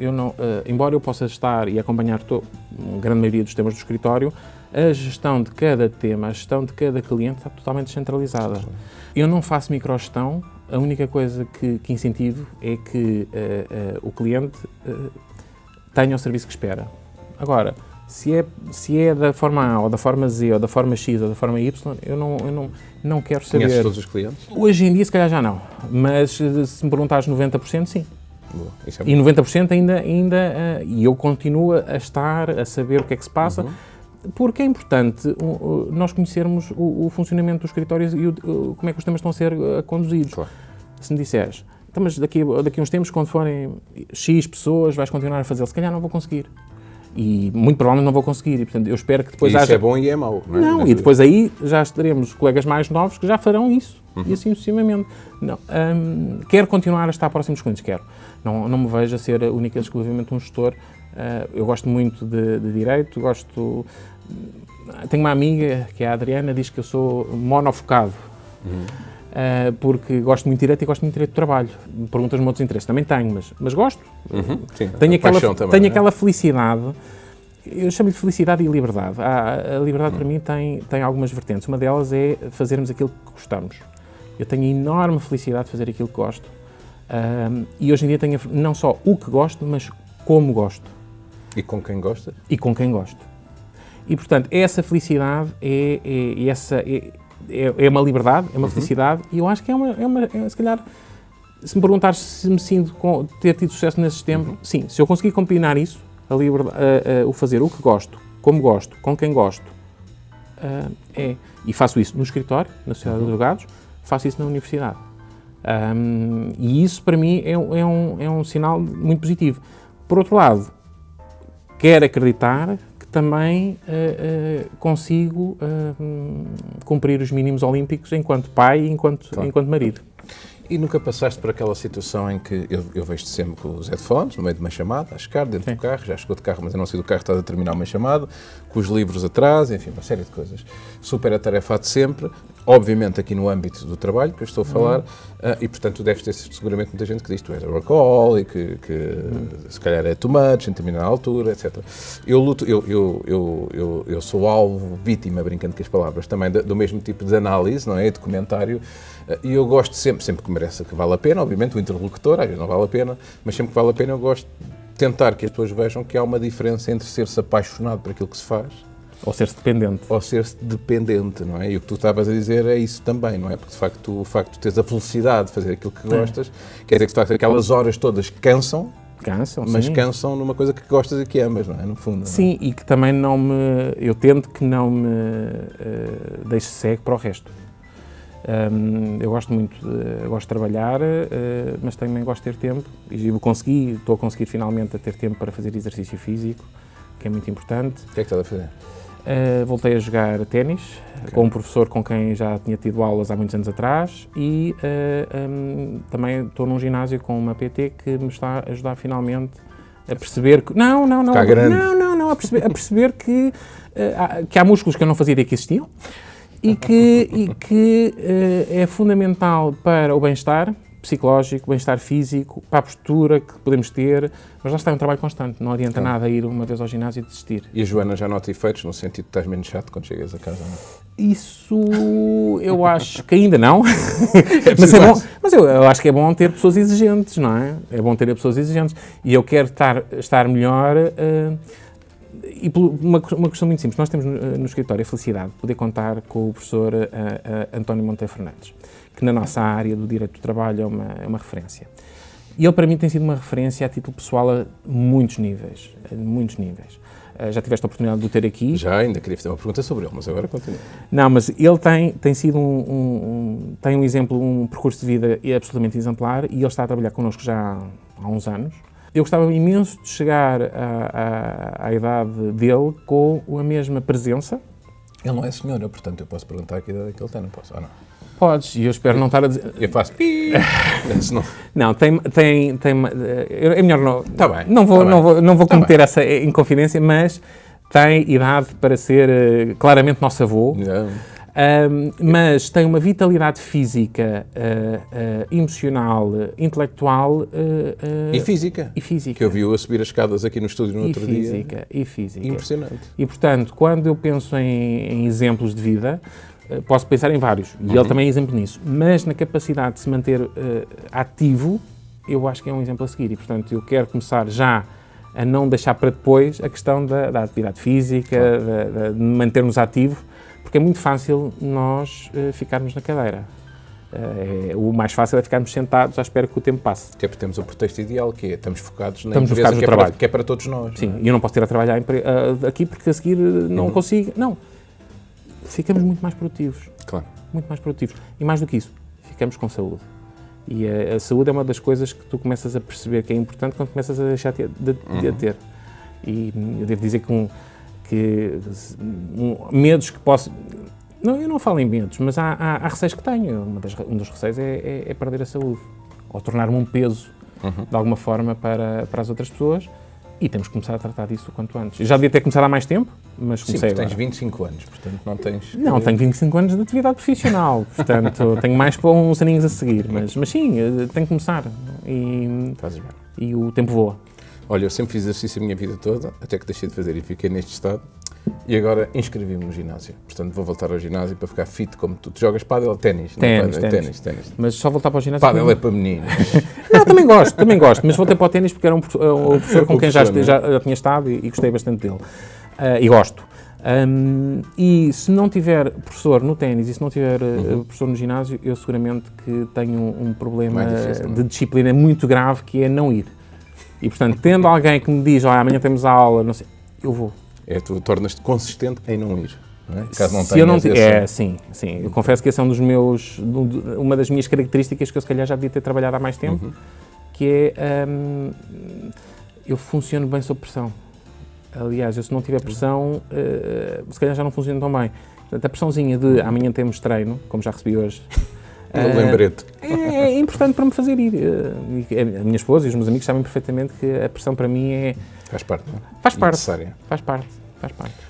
Embora eu possa estar e acompanhar a grande maioria dos temas do escritório, a gestão de cada tema, a gestão de cada cliente está totalmente descentralizada. Eu não faço microgestão, a única coisa que incentivo é que o cliente tenha o serviço que espera. Agora, se é da forma A, ou da forma Z, ou da forma X, ou da forma Y, eu não quero saber. Conheces todos os clientes? Hoje em dia, se calhar já não, mas se me perguntares 90%, sim. Boa, isso é e 90% ainda e eu continuo a saber o que é que se passa, porque é importante nós conhecermos o funcionamento dos escritórios e como é que os temas estão a ser conduzidos. Claro. Se me disseres, então, mas daqui a uns tempos, quando forem X pessoas, vais continuar a fazê-lo, se calhar não vou conseguir. E muito provavelmente não vou conseguir, e portanto eu espero que depois isso é bom e é mau, não é? Não, e depois aí já teremos colegas mais novos que já farão isso, e assim sucessivamente. Não, quero continuar a estar próximo dos clientes, quero. Não me vejo a ser única e exclusivamente um gestor. Eu gosto muito de direito, tenho uma amiga, que é a Adriana, diz que eu sou monofocado. Porque gosto muito de direito e gosto muito de direito do trabalho. Perguntas-me outros interesses, também tenho, mas gosto. Sim, tenho aquela felicidade, eu chamo-lhe felicidade e liberdade. A liberdade para mim tem algumas vertentes. Uma delas é fazermos aquilo que gostamos. Eu tenho enorme felicidade de fazer aquilo que gosto. E hoje em dia tenho não só o que gosto, mas como gosto. E com quem gosta? E com quem gosto. E, portanto, essa felicidade é uma liberdade, é uma felicidade, e eu acho que se calhar, se me perguntares se me sinto ter tido sucesso nesse tempo, sim, se eu conseguir combinar isso, o fazer o que gosto, como gosto, com quem gosto, e faço isso no escritório, na Sociedade de Advogados, faço isso na universidade. E isso, para mim, é um sinal muito positivo. Por outro lado, quero acreditar também consigo cumprir os mínimos olímpicos enquanto pai e enquanto marido. E nunca passaste por aquela situação em que eu vejo-te sempre com os headphones, no meio de uma chamada, a chegar dentro do carro, já chegou de carro, mas eu não sei do carro, estás a terminar uma chamada, com os livros atrás, enfim, uma série de coisas. Super atarefado sempre, obviamente aqui no âmbito do trabalho, que eu estou a falar, e portanto tu deves ter seguramente muita gente que diz que tu és workaholic, que se calhar é too much, em determinada altura, etc. Eu sou alvo, vítima, brincando com as palavras, também do mesmo tipo de análise, não é, de comentário, e eu gosto sempre que merece, que vale a pena, obviamente o interlocutor, às vezes não vale a pena, mas sempre que vale a pena eu gosto de tentar que as pessoas vejam que há uma diferença entre ser-se apaixonado por aquilo que se faz ou ser-se dependente. Ou ser-se dependente, não é? E o que tu estavas a dizer é isso também, não é? Porque de facto o facto de teres a felicidade de fazer aquilo que gostas, quer dizer que de facto aquelas horas todas cansam, mas sim, cansam numa coisa que gostas e que amas, não é? No fundo. Sim, não é? E que também eu tento que não me deixe cego para o resto. Eu gosto muito, gosto de trabalhar, mas também gosto de ter tempo, e estou a conseguir finalmente a ter tempo para fazer exercício físico, que é muito importante. O que é que estás a fazer? Voltei a jogar ténis, com um professor com quem já tinha tido aulas há muitos anos atrás, e também estou num ginásio com uma PT que me está a ajudar finalmente a perceber que... Não, a perceber que há músculos que eu não fazia ideia que existiam, e que é fundamental para o bem-estar psicológico, bem-estar físico, para a postura que podemos ter, mas lá está, é um trabalho constante, não adianta nada ir uma vez ao ginásio e desistir. E a Joana já nota efeitos, no sentido de estás menos chato quando chegas a casa? Não? Isso eu acho que ainda não, mas eu acho que é bom ter pessoas exigentes, não é? É bom ter pessoas exigentes, e eu quero estar melhor... E por uma questão muito simples, nós temos no escritório a felicidade de poder contar com o professor António Monteiro Fernandes, que na nossa área do direito do trabalho é uma referência. E ele, para mim, tem sido uma referência a título pessoal a muitos níveis, já tiveste a oportunidade de o ter aqui? Já, ainda queria fazer uma pergunta sobre ele, mas agora continua. Não, mas ele tem sido tem um exemplo, um percurso de vida absolutamente exemplar e ele está a trabalhar connosco já há uns anos. Eu gostava imenso de chegar à idade dele com a mesma presença. Ele não é senhora, portanto eu posso perguntar que idade é que ele tem, não posso, ou não? Podes, e eu espero não estar a dizer... Eu faço pi. Não, é melhor não... Está bem. Não vou cometer essa inconfidência, mas tem idade para ser claramente nosso avô. Mas tem uma vitalidade física, emocional, intelectual... E física. Que eu vi-o a subir as escadas aqui no estúdio no outro dia. E física. Impressionante. E, portanto, quando eu penso em exemplos de vida, posso pensar em vários, e ele também é exemplo nisso, mas na capacidade de se manter ativo, eu acho que é um exemplo a seguir. E, portanto, eu quero começar já a não deixar para depois a questão da atividade física, de manter-nos ativos, porque é muito fácil nós ficarmos na cadeira. O mais fácil é ficarmos sentados à espera que o tempo passe. Que é porque temos o pretexto ideal, que é estamos focados na empresa focados no trabalho. Que é para todos nós. Sim, e eu não posso ir a trabalhar aqui porque a seguir não consigo. Não. Ficamos muito mais produtivos. Claro. Muito mais produtivos. E mais do que isso, ficamos com saúde. E a saúde é uma das coisas que tu começas a perceber que é importante quando começas a deixar de a ter. E eu devo dizer que medos que posso... Não, eu não falo em medos, mas há receios que tenho. Um dos receios é perder a saúde. Ou tornar-me um peso, de alguma forma, para as outras pessoas. E temos que começar a tratar disso o quanto antes. Eu já devia ter começado há mais tempo, mas comecei agora. Tens 25 anos, portanto não tens... Não, tenho 25 anos de atividade profissional, portanto tenho mais para uns aninhos a seguir, mas sim, tenho que começar Fazes bem. E o tempo voa. Olha, eu sempre fiz exercício a minha vida toda, até que deixei de fazer e fiquei neste estado. E agora inscrevi-me no ginásio. Portanto, vou voltar ao ginásio para ficar fit como tu. Tu jogas pádel ou ténis? Ténis. Mas só voltar para o ginásio... Pádel é para meninos. Não, também gosto, mas voltei para o ténis porque era um professor com quem já tinha estado e gostei bastante dele. E gosto. E se não tiver professor no ténis e se não tiver professor no ginásio, eu seguramente que tenho um problema de disciplina muito grave, que é não ir. E, portanto, tendo alguém que me diz, amanhã temos a aula, não sei, eu vou. Tu tornas-te consistente em não ir, não é? Caso não tenhas sim. Eu confesso que esse é uma das minhas características que eu se calhar já devia ter trabalhado há mais tempo, que é, eu funciono bem sob pressão. Aliás, eu se não tiver pressão, se calhar já não funciono tão bem. Portanto, a pressãozinha de amanhã temos treino, como já recebi hoje, lembrete. É importante para me fazer ir. A minha esposa e os meus amigos sabem perfeitamente que a pressão para mim é... Faz parte, não é? Faz parte.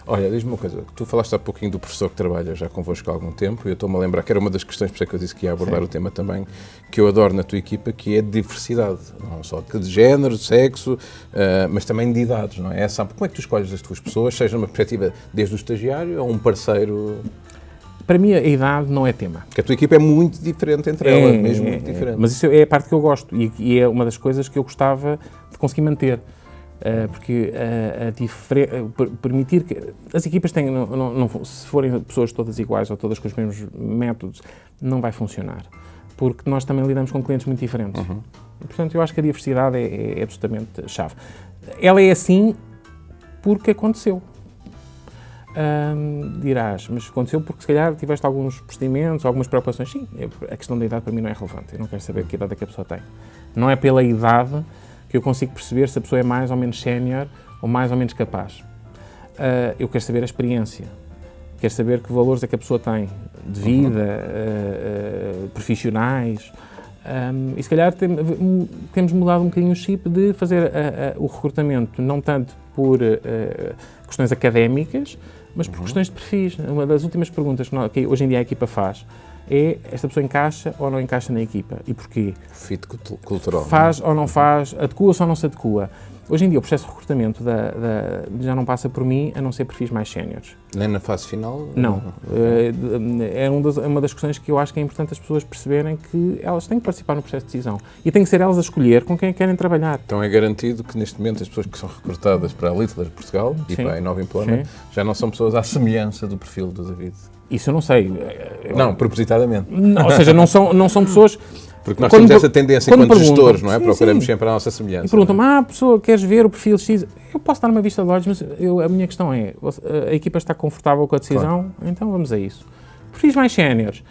Olha, diz-me uma coisa. Tu falaste há pouquinho do professor que trabalha já convosco há algum tempo e eu estou-me a lembrar que era uma das questões, por isso é que eu disse que ia abordar o tema também, que eu adoro na tua equipa, que é de diversidade. Não só de género, de sexo, mas também de idades, não é? Como é que tu escolhes as tuas pessoas, seja numa perspectiva desde o estagiário ou um parceiro... Para mim, a idade não é tema. Porque a tua equipa é muito diferente entre elas, mesmo muito diferente. Mas isso é a parte que eu gosto e é uma das coisas que eu gostava de conseguir manter. Porque permitir que... As equipas têm... se forem pessoas todas iguais ou todas com os mesmos métodos, não vai funcionar. Porque nós também lidamos com clientes muito diferentes. E, portanto, eu acho que a diversidade é absolutamente chave. Ela é assim porque aconteceu. Dirás, mas aconteceu porque se calhar tiveste alguns procedimentos, algumas preocupações. Sim, a questão da idade para mim não é relevante. Eu não quero saber que idade é que a pessoa tem. Não é pela idade que eu consigo perceber se a pessoa é mais ou menos sénior ou mais ou menos capaz. Eu quero saber a experiência. Quero saber que valores é que a pessoa tem de vida, profissionais. E se calhar temos mudado um bocadinho o chip de fazer o recrutamento não tanto por questões académicas, mas por questões de perfis. Uma das últimas perguntas que hoje em dia a equipa faz é: esta pessoa encaixa ou não encaixa na equipa? E porquê? Fit cultural. Faz ou não faz? Adequa-se ou não se adequa? Hoje em dia o processo de recrutamento já não passa por mim, a não ser perfis mais séniores. Nem na fase final? Não. É uma das questões que eu acho que é importante as pessoas perceberem, que elas têm que participar no processo de decisão. E têm que ser elas a escolher com quem querem trabalhar. Então é garantido que neste momento as pessoas que são recrutadas para a Littler de Portugal e para a Inova Employment já não são pessoas à semelhança do perfil do David? Isso eu não sei. Não, propositadamente. Ou seja, não são pessoas... Porque nós temos essa tendência, enquanto gestores, não é? Procuramos sempre a nossa semelhança. E perguntam-me, pessoa, queres ver o perfil X? Eu posso dar uma vista de olhos, mas a minha questão é, a equipa está confortável com a decisão? Claro. Então vamos a isso. Perfis mais séniores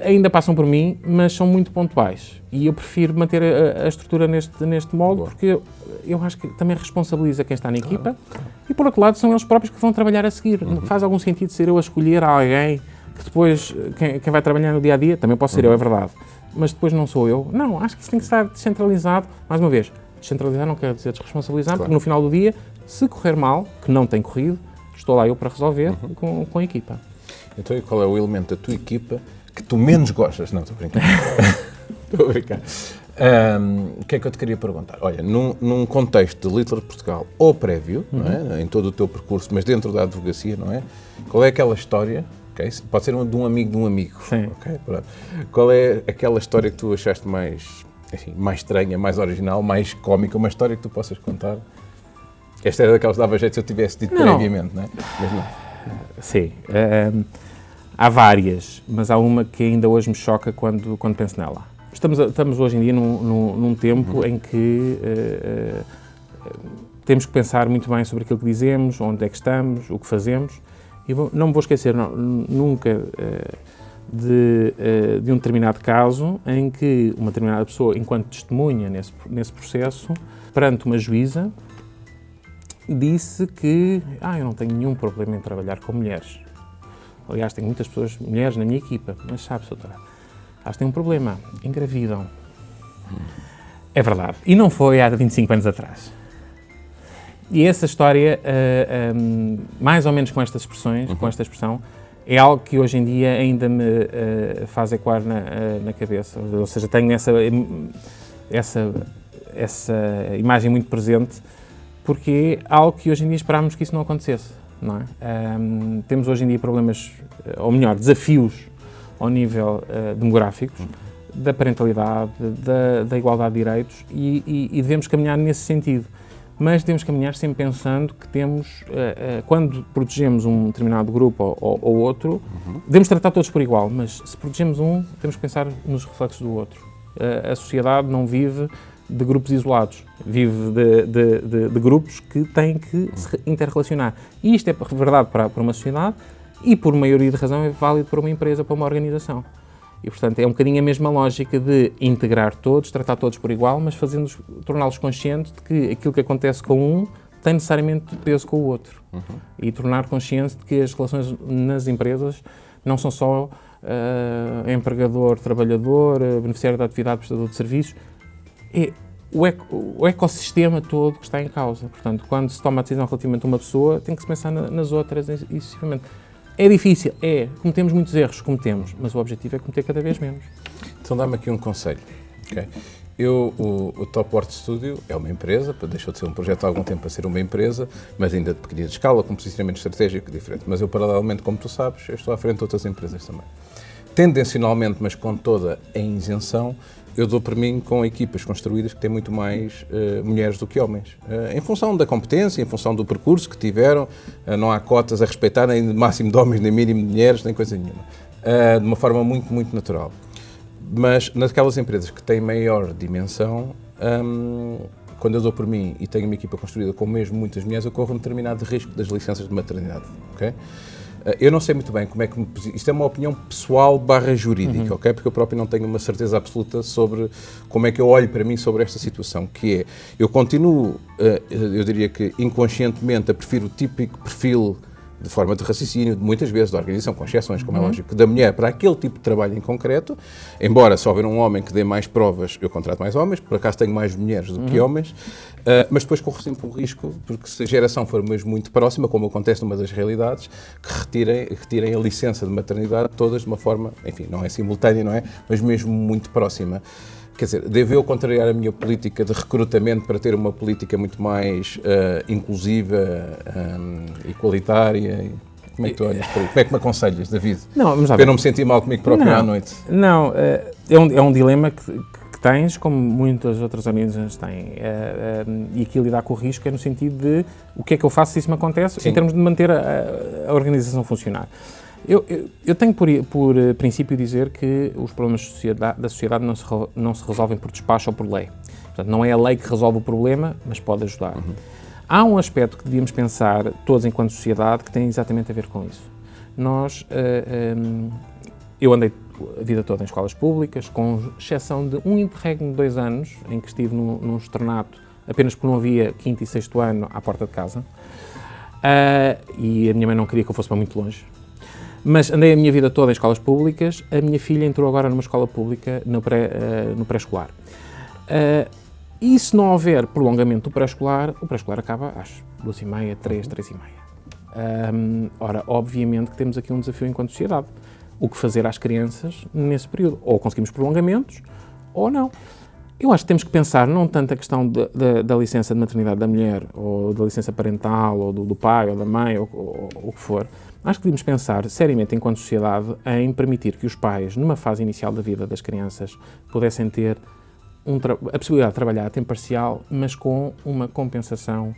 ainda passam por mim, mas são muito pontuais. E eu prefiro manter a estrutura neste molde, porque eu acho que também responsabiliza quem está na equipa. E por outro lado, são eles próprios que vão trabalhar a seguir. Faz algum sentido ser eu a escolher alguém que depois, quem vai trabalhar no dia-a-dia, também posso ser eu, é verdade. Mas depois não sou eu. Não, acho que isso tem que estar descentralizado. Mais uma vez, descentralizar não quer dizer desresponsabilizar, porque no final do dia, se correr mal, que não tem corrido, estou lá eu para resolver com a equipa. Então, e qual é o elemento da tua equipa que tu menos gostas? Não, estou a brincar. Estou a brincar. O que é que eu te queria perguntar? Olha, num contexto de Littler Portugal ou prévio, não é? Em todo o teu percurso, mas dentro da advocacia, não é? Qual é aquela história, okay? Pode ser de um amigo, Sim. Okay? Qual é aquela história que tu achaste mais estranha, mais original, mais cómica, uma história que tu possas contar? Esta era daquelas que dava jeito se eu tivesse dito previamente, não é? Mas não. Sim. Há várias, mas há uma que ainda hoje me choca quando penso nela. Estamos hoje em dia num tempo em que temos que pensar muito bem sobre aquilo que dizemos, onde é que estamos, o que fazemos. E não me vou esquecer nunca de um determinado caso em que uma determinada pessoa, enquanto testemunha nesse processo, perante uma juíza, disse que eu não tenho nenhum problema em trabalhar com mulheres. Aliás, tenho muitas mulheres na minha equipa, mas sabe, doutora, elas têm um problema, engravidam. É verdade. E não foi há 25 anos atrás. E essa história, mais ou menos com estas expressões, com esta expressão, é algo que hoje em dia ainda me faz ecoar na cabeça. Ou seja, tenho essa imagem muito presente, porque é algo que hoje em dia esperávamos que isso não acontecesse. Não é? Temos hoje em dia problemas, ou melhor, desafios ao nível demográficos, da parentalidade, da igualdade de direitos e devemos caminhar nesse sentido. Mas devemos caminhar sempre pensando que temos, quando protegemos um determinado grupo ou outro, devemos tratar todos por igual, mas se protegemos um, temos que pensar nos reflexos do outro. A sociedade não vive de grupos isolados, vive de grupos que têm que se interrelacionar. E isto é verdade para uma sociedade e, por maioria de razão, é válido para uma empresa, para uma organização. E, portanto, é um bocadinho a mesma lógica de integrar todos, tratar todos por igual, mas torná-los conscientes de que aquilo que acontece com um tem necessariamente peso com o outro. E tornar consciente de que as relações nas empresas não são só empregador, trabalhador, beneficiário da atividade, prestador de serviços, é o ecossistema todo que está em causa. Portanto, quando se toma a decisão relativamente a uma pessoa, tem que se pensar nas outras e sucessivamente. É difícil, cometemos muitos erros, mas o objetivo é cometer cada vez menos. Então dá-me aqui um conselho. Okay? O Top Art Studio é uma empresa, deixou de ser um projeto há algum tempo para ser uma empresa, mas ainda de pequena escala, com posicionamento estratégico diferente. Mas eu, paralelamente, como tu sabes, eu estou à frente de outras empresas também. Tendencionalmente, mas com toda a isenção, eu dou por mim com equipas construídas que têm muito mais mulheres do que homens. Em função da competência, em função do percurso que tiveram, não há cotas a respeitar, nem de máximo de homens, nem mínimo de mulheres, nem coisa nenhuma. De uma forma muito, muito natural. Mas naquelas empresas que têm maior dimensão, quando eu dou por mim e tenho uma equipa construída com mesmo muitas mulheres, eu corro um determinado risco das licenças de maternidade. Okay? Eu não sei muito bem como é que isto é uma opinião pessoal / jurídica, ok? Porque eu próprio não tenho uma certeza absoluta sobre como é que eu olho para mim sobre esta situação, que é, eu continuo, eu diria que inconscientemente, a preferir o típico perfil de forma de raciocínio, muitas vezes da organização, com exceções, como é lógico, da mulher para aquele tipo de trabalho em concreto, embora se houver um homem que dê mais provas, eu contrato mais homens, por acaso tenho mais mulheres do que homens, mas depois corro sempre um risco, porque se a geração for mesmo muito próxima, como acontece numa das realidades, que retirem a licença de maternidade todas de uma forma, enfim, não é simultânea, não é? Mas mesmo muito próxima. Quer dizer, devo eu contrariar a minha política de recrutamento para ter uma política muito mais inclusiva, igualitária? Como é que tu olhas para isso? Como é que me aconselhas, David? Não, para eu não me sentir mal comigo próprio à noite. Não, é um dilema que tens, como muitas outras organizações têm. E aqui lidar com o risco é no sentido de o que é que eu faço se isso me acontece, em termos de manter a organização funcionar. Eu tenho por princípio dizer que os problemas da sociedade não se resolvem por despacho ou por lei. Portanto, não é a lei que resolve o problema, mas pode ajudar. Há um aspecto que devíamos pensar, todos enquanto sociedade, que tem exatamente a ver com isso. Eu andei a vida toda em escolas públicas, com exceção de um interregno de 2 anos, em que estive num externato, apenas porque não havia 5º e 6º ano à porta de casa. E a minha mãe não queria que eu fosse para muito longe. Mas andei a minha vida toda em escolas públicas. A minha filha entrou agora numa escola pública no pré-escolar. E se não houver prolongamento do pré-escolar, o pré-escolar acaba às 2h30, 3h30. Ora, obviamente que temos aqui um desafio enquanto sociedade. O que fazer às crianças nesse período? Ou conseguimos prolongamentos, ou não. Eu acho que temos que pensar não tanto a questão da licença de maternidade da mulher, ou da licença parental, ou do pai, ou da mãe, ou o que for. Acho que devemos pensar seriamente, enquanto sociedade, em permitir que os pais, numa fase inicial da vida das crianças, pudessem ter a possibilidade de trabalhar a tempo parcial, mas com uma compensação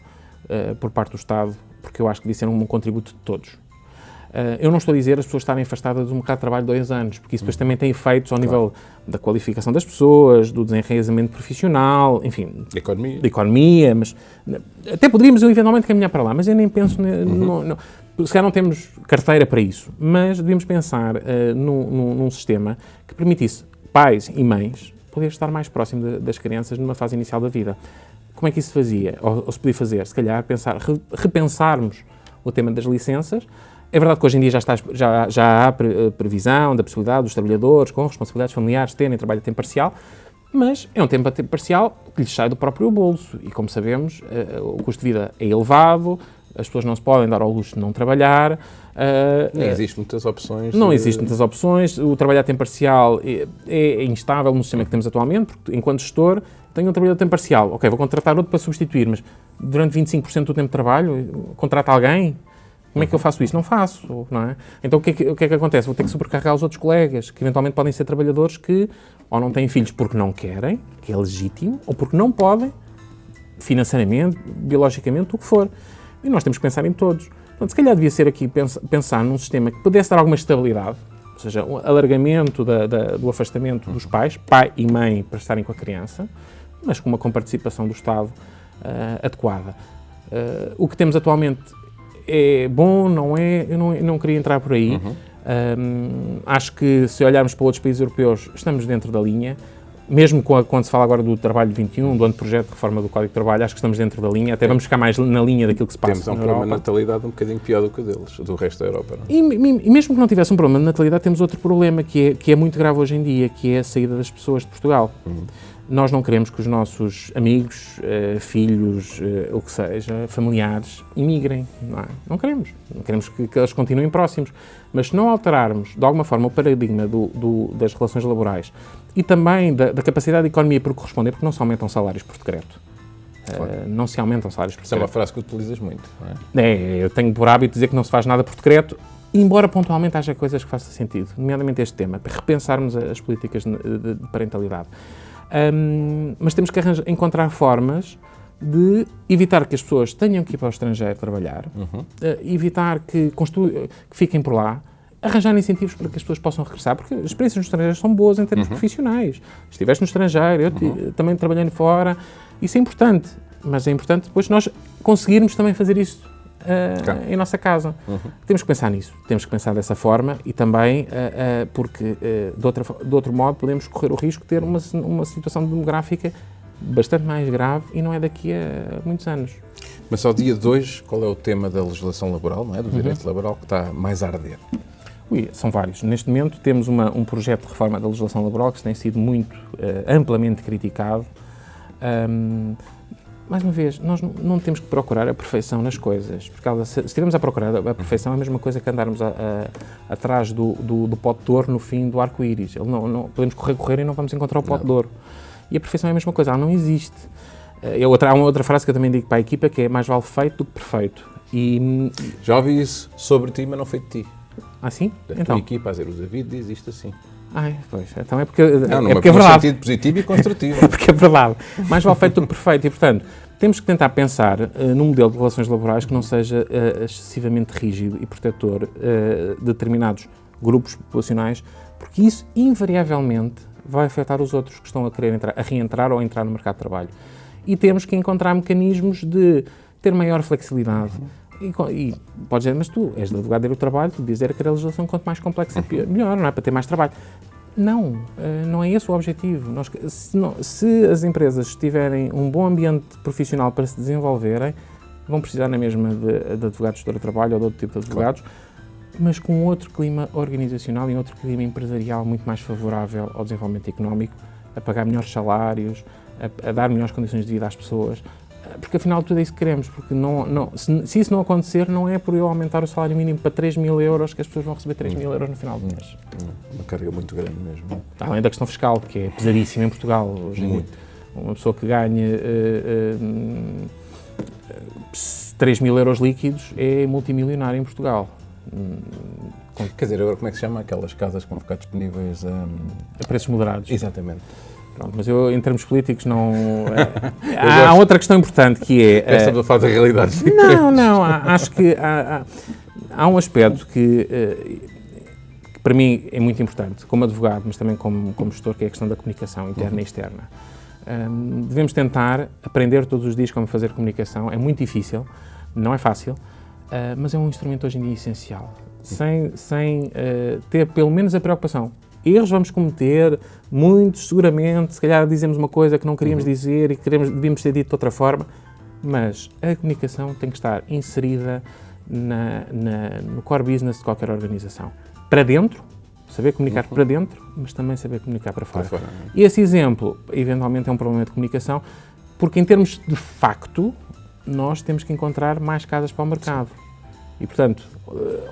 por parte do Estado, porque eu acho que deve ser um contributo de todos. Eu não estou a dizer as pessoas estarem afastadas do mercado de trabalho 2 anos, porque isso depois também tem efeitos ao nível da qualificação das pessoas, do desenraizamento profissional, enfim, da economia, mas até poderíamos eventualmente caminhar para lá, mas eu nem penso, se calhar não temos carteira para isso, mas devíamos pensar num sistema que permitisse pais e mães poder estar mais próximo das crianças numa fase inicial da vida. Como é que isso se fazia? Ou se podia fazer? Se calhar repensarmos o tema das licenças. É verdade que hoje em dia já há previsão da possibilidade dos trabalhadores com responsabilidades familiares terem trabalho a tempo parcial, mas é um tempo a tempo parcial que lhes sai do próprio bolso e, como sabemos, o custo de vida é elevado, as pessoas não se podem dar ao luxo de não trabalhar. Não existem muitas opções. Não existem muitas opções. O trabalho a tempo parcial é instável no sistema que temos atualmente, porque enquanto gestor tenho um trabalhador a tempo parcial. Ok, vou contratar outro para substituir, mas durante 25% do tempo de trabalho, contrato alguém. Como é que eu faço isso? Não faço, não é? Então o que é que acontece? Vou ter que sobrecarregar os outros colegas, que eventualmente podem ser trabalhadores que ou não têm filhos porque não querem, que é legítimo, ou porque não podem, financeiramente, biologicamente, o que for. E nós temos que pensar em todos. Portanto, se calhar devia ser aqui pensar num sistema que pudesse dar alguma estabilidade, ou seja, um alargamento do afastamento dos pais, pai e mãe, para estarem com a criança, mas com uma comparticipação do Estado adequada. O que temos atualmente é bom, não é? Eu não queria entrar por aí. Acho que, se olharmos para outros países europeus, estamos dentro da linha. Mesmo quando se fala agora do trabalho 21, do anteprojeto de reforma do Código de Trabalho, acho que estamos dentro da linha. Até vamos ficar mais na linha daquilo que se passa na Europa. Temos um problema de natalidade um bocadinho pior do que o deles, do resto da Europa. Não? E mesmo que não tivesse um problema de natalidade, temos outro problema que é muito grave hoje em dia, que é a saída das pessoas de Portugal. Nós não queremos que os nossos amigos, filhos, o que seja, familiares, imigrem. Não queremos. Não queremos que eles continuem próximos. Mas se não alterarmos, de alguma forma, o paradigma das relações laborais e também da capacidade da economia por corresponder, porque não se aumentam salários por decreto. Claro. Não se aumentam salários por decreto. Isso é uma frase que utilizas muito, não é? Eu tenho por hábito dizer que não se faz nada por decreto, embora pontualmente haja coisas que façam sentido, nomeadamente este tema, para repensarmos as políticas de parentalidade. Mas temos que encontrar formas de evitar que as pessoas tenham que ir para o estrangeiro trabalhar, evitar que fiquem por lá, arranjar incentivos para que as pessoas possam regressar, porque as experiências nos estrangeiros são boas em termos profissionais. Estiveste no estrangeiro, eu também trabalhei fora, isso é importante, mas é importante depois nós conseguirmos também fazer isso em nossa casa. Temos que pensar nisso, temos que pensar dessa forma e também porque de outro modo podemos correr o risco de ter uma situação demográfica bastante mais grave e não é daqui a muitos anos. Mas ao dia de hoje, qual é o tema da legislação laboral, não é? Do direito laboral que está mais a arder? São vários. Neste momento temos um projeto de reforma da legislação laboral que tem sido muito amplamente criticado. Mais uma vez, nós não temos que procurar a perfeição nas coisas, porque se estivermos a procurar a perfeição é a mesma coisa que andarmos atrás do pote de ouro no fim do arco-íris. Podemos correr e não vamos encontrar o pote de ouro. E a perfeição é a mesma coisa, ela não existe. Há uma outra frase que eu também digo para a equipa, que é mais vale feito do que perfeito. Já ouvi isso sobre ti, mas não foi de ti. Ah, sim? Da tua equipa, a dizer, o David diz isto assim. Pois, então é porque é verdade. No sentido positivo e construtivo. É porque é verdade. Mais vale feito do que perfeito. E, portanto, temos que tentar pensar num modelo de relações laborais que não seja excessivamente rígido e protetor de determinados grupos populacionais, porque isso, invariavelmente, vai afetar os outros que estão a querer a reentrar ou a entrar no mercado de trabalho. E temos que encontrar mecanismos de ter maior flexibilidade. E podes dizer, mas tu és advogado do trabalho, tu dizer que a legislação quanto mais complexa melhor, não é? Para ter mais trabalho. Não, não é esse o objetivo. Se as empresas tiverem um bom ambiente profissional para se desenvolverem, vão precisar na mesma de advogados do trabalho ou de outro tipo de advogados, mas com outro clima organizacional e outro clima empresarial muito mais favorável ao desenvolvimento económico, a pagar melhores salários, a dar melhores condições de vida às pessoas, porque afinal tudo é isso que queremos, porque se isso não acontecer, não é por eu aumentar o salário mínimo para 3.000 euros que as pessoas vão receber 3.000 euros no final do mês. Uma carga muito grande mesmo. Além da questão fiscal, que é pesadíssima em Portugal hoje em dia. Uma pessoa que ganha 3.000 euros líquidos é multimilionária em Portugal. Quer dizer, agora como é que se chama aquelas casas que vão ficar disponíveis a preços moderados? Exatamente. Pronto, mas eu, em termos políticos, não... há outra questão importante que é... Estamos a falar da realidade. Não, acho que há um aspecto que para mim é muito importante, como advogado, mas também como gestor, que é a questão da comunicação interna e externa. Devemos tentar aprender todos os dias como fazer comunicação. É muito difícil, não é fácil, mas é um instrumento hoje em dia essencial. Sem ter pelo menos a preocupação. Erros vamos cometer, muitos seguramente, se calhar dizemos uma coisa que não queríamos dizer e que devíamos ter dito de outra forma, mas a comunicação tem que estar inserida no core business de qualquer organização. Para dentro, saber comunicar para dentro, mas também saber comunicar para fora. E esse exemplo, eventualmente, é um problema de comunicação, porque em termos de facto, nós temos que encontrar mais casas para o mercado. E, portanto,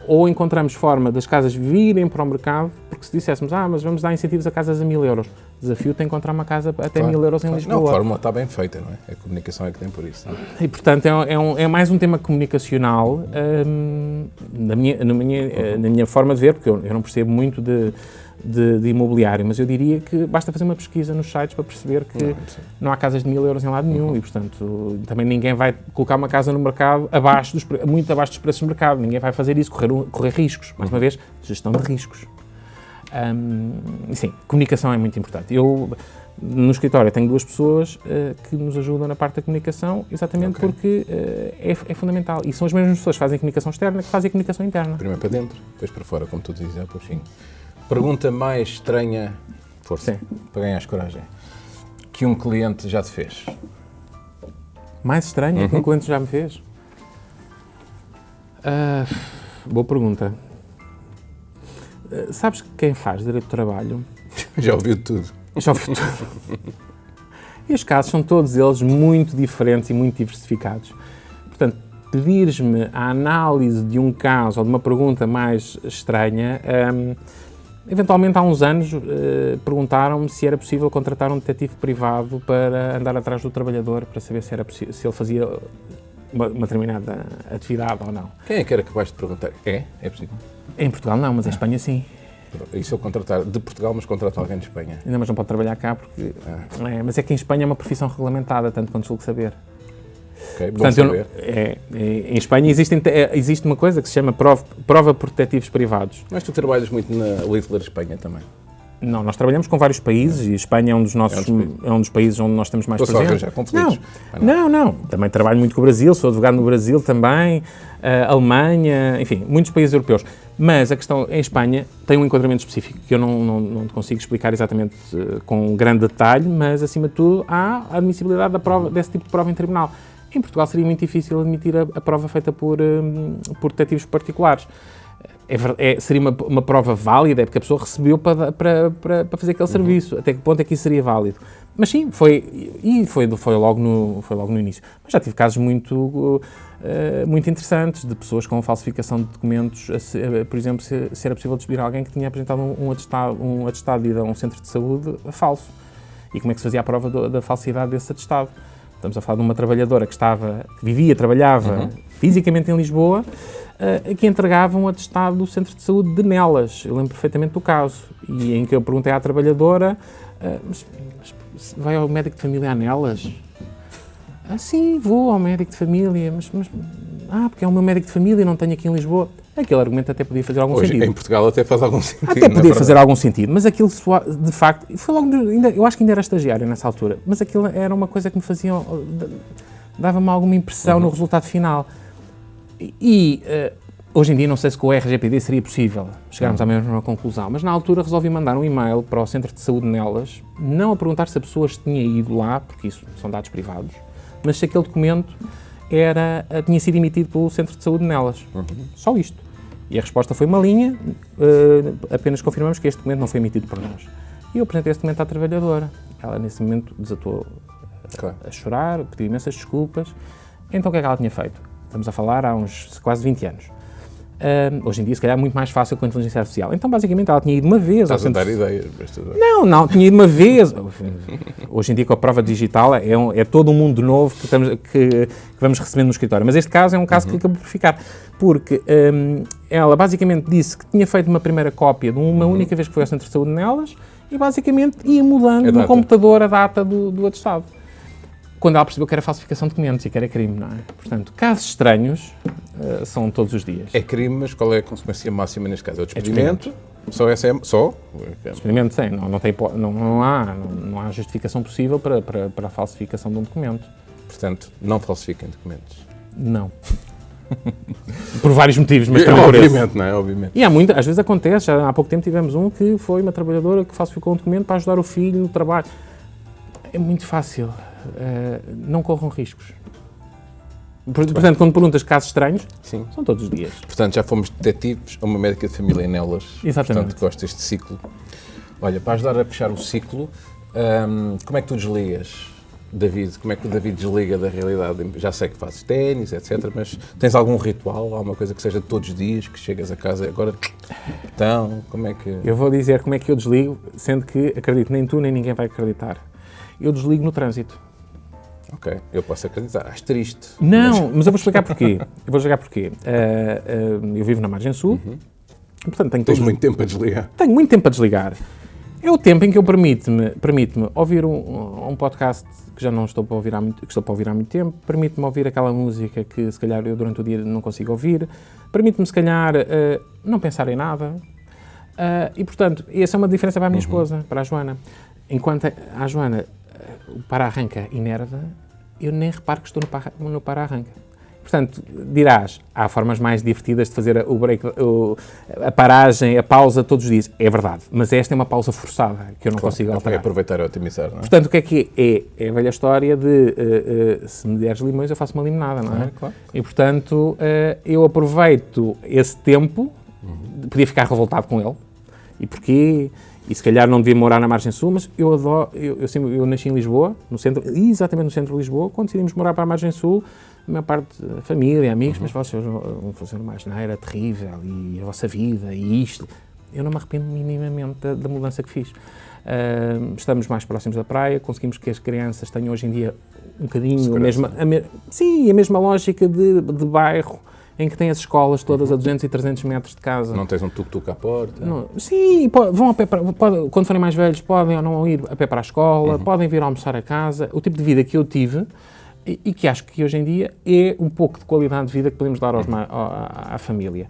ou encontramos forma das casas virem para o mercado, porque se disséssemos, mas vamos dar incentivos a casas a 1.000 euros, desafio tem encontrar uma casa até 1.000 euros em Lisboa. Não, a fórmula está bem feita, não é? A comunicação é que tem por isso. Não é? E, portanto, é mais um tema comunicacional na minha forma de ver, porque eu não percebo muito de imobiliário, mas eu diria que basta fazer uma pesquisa nos sites para perceber que não há casas de 1.000 euros em lado nenhum e, portanto, também ninguém vai colocar uma casa no mercado muito abaixo dos preços do mercado. Ninguém vai fazer isso, correr riscos. Mais uma vez, gestão de riscos. Sim, comunicação é muito importante. Eu, no escritório, tenho 2 pessoas que nos ajudam na parte da comunicação, exatamente porque é fundamental. E são as mesmas pessoas que fazem comunicação externa que fazem comunicação interna. Primeiro para dentro, depois para fora, como tu dizes há pouquinho. Pergunta mais estranha, força, para ganhares coragem, que um cliente já te fez? Mais estranha que um cliente já me fez? Boa pergunta. Sabes quem faz direito do trabalho? Já ouviu tudo. Já ouviu tudo. E os casos são todos eles muito diferentes e muito diversificados. Portanto, pedires-me a análise de um caso ou de uma pergunta mais estranha... Eventualmente, há uns anos, perguntaram-me se era possível contratar um detetive privado para andar atrás do trabalhador, para saber se ele fazia uma determinada atividade ou não. Quem é que era capaz de perguntar? É possível? Em Portugal não, mas em Espanha sim. E se eu contratar de Portugal, mas contrato alguém de Espanha? Ainda mas não pode trabalhar cá, porque... mas é que em Espanha é uma profissão regulamentada, tanto quanto julgo saber. Ok, bom saber. Em Espanha existe uma coisa que se chama prova por detetives privados. Mas tu trabalhas muito na Littler Espanha também? Não, nós trabalhamos com vários países e a Espanha é um dos países onde nós temos mais presença. Já conflitos? Não. Também trabalho muito com o Brasil, sou advogado no Brasil também, Alemanha, enfim, muitos países europeus. Mas a questão, em Espanha, tem um enquadramento específico que eu não consigo explicar exatamente com grande detalhe, mas, acima de tudo, há a admissibilidade desse tipo de prova em tribunal. Em Portugal seria muito difícil admitir a prova feita por detetives particulares. Seria uma prova válida, porque a pessoa recebeu para fazer aquele serviço. Até que ponto é que isso seria válido? Mas sim, foi logo no início. Mas já tive casos muito interessantes de pessoas com falsificação de documentos, por exemplo, se era possível despedir alguém que tinha apresentado um atestado de ida a um centro de saúde falso. E como é que se fazia a prova da falsidade desse atestado? Estamos a falar de uma trabalhadora que trabalhava fisicamente em Lisboa, que entregava um atestado do centro de saúde de Nelas. Eu lembro perfeitamente do caso. E em que eu perguntei à trabalhadora, mas vai ao médico de família a Nelas? Sim, vou ao médico de família, mas porque é o meu médico de família e não tenho aqui em Lisboa. Aquele argumento até podia fazer algum sentido. Em Portugal até faz algum sentido. Até podia fazer algum sentido, mas aquilo, de facto, foi logo, eu acho que ainda era estagiário nessa altura, mas aquilo era uma coisa que me fazia, dava-me alguma impressão no resultado final. E hoje em dia não sei se com o RGPD seria possível chegarmos à mesma conclusão, mas na altura resolvi mandar um e-mail para o Centro de Saúde Nelas, não a perguntar se a pessoa tinha ido lá, porque isso são dados privados, mas se aquele documento tinha sido emitido pelo Centro de Saúde Nelas. Só isto. E a resposta foi uma linha, apenas confirmamos que este documento não foi emitido por nós. E eu apresentei esse documento à trabalhadora. Ela, nesse momento, desatou a chorar, pediu imensas desculpas. Então, o que é que ela tinha feito? Estamos a falar há uns quase 20 anos. Hoje em dia, se calhar, é muito mais fácil com a inteligência artificial. Então, basicamente, ela tinha ido uma vez... Estás a dar ideias. Não, tinha ido uma vez. Hoje em dia, com a prova digital, é todo um mundo novo que vamos recebendo no escritório. Mas este caso é um caso que acabou por ficar. Porque ela, basicamente, disse que tinha feito uma primeira cópia de uma única vez que foi ao Centro de Saúde Nelas e, basicamente, ia mudando no computador a data do atestado. Quando ela percebeu que era falsificação de documentos e que era crime, não é? Portanto, casos estranhos são todos os dias. É crime, mas qual é a consequência máxima neste caso? É o despedimento? Só essa é... Só? Despedimento, sim. Não há justificação possível para a falsificação de um documento. Portanto, não falsifiquem documentos. Não. Por vários motivos, mas também por obviamente, não é? Obviamente. E às vezes acontece, já há pouco tempo tivemos um que foi uma trabalhadora que falsificou um documento para ajudar o filho no trabalho. É muito fácil. Não corram riscos. Portanto, quando perguntas casos estranhos, sim, são todos os dias. Portanto, já fomos detetives a uma médica de família em Nelas. Exatamente. Portanto, gosto deste ciclo. Olha, para ajudar a fechar o ciclo, como é que tu desligas, David? Como é que o David desliga da realidade? Já sei que fazes ténis, etc., mas tens algum ritual, alguma coisa que seja todos os dias, que chegas a casa e agora... Então, como é que... Eu vou dizer como é que eu desligo, sendo que, acredito, nem tu nem ninguém vai acreditar. Eu desligo no trânsito. Ok, eu posso acreditar. Estás triste. Não, mas eu vou explicar porquê. Eu vivo na Margem Sul, portanto Tens muito tempo a desligar. Tenho muito tempo a desligar. É o tempo em que eu permite-me ouvir um podcast que já não estou para ouvir há muito tempo, permite-me ouvir aquela música que se calhar eu durante o dia não consigo ouvir, permite-me se calhar não pensar em nada. E portanto, essa é uma diferença para a minha esposa, para a Joana. Enquanto a Joana o para-arranca enerva, eu nem reparo que estou no para-arranca. Portanto, dirás, há formas mais divertidas de fazer o break, a paragem, a pausa todos os dias. É verdade, mas esta é uma pausa forçada, que eu não consigo alterar. É aproveitar e otimizar, não é? Portanto, o que é? É a velha história de se me deres limões, eu faço uma limonada, não é? Claro. E, portanto, eu aproveito esse tempo, podia ficar revoltado com ele. E porquê? E se calhar não devia morar na Margem Sul, mas eu adoro, eu nasci em Lisboa, exatamente no centro de Lisboa. Quando decidimos morar para a Margem Sul, a maior parte da família, amigos, mas vocês vão fazer uma asneira terrível, e a vossa vida, e isto. Eu não me arrependo minimamente da mudança que fiz. Estamos mais próximos da praia, conseguimos que as crianças tenham hoje em dia um bocadinho a mesma lógica de bairro, em que tem as escolas todas a 200 e 300 metros de casa. Não tens um tuk-tuk à porta? Não, sim, vão a pé quando forem mais velhos podem ou não ir a pé para a escola, podem vir almoçar a casa. O tipo de vida que eu tive e que acho que hoje em dia é um pouco de qualidade de vida que podemos dar à família.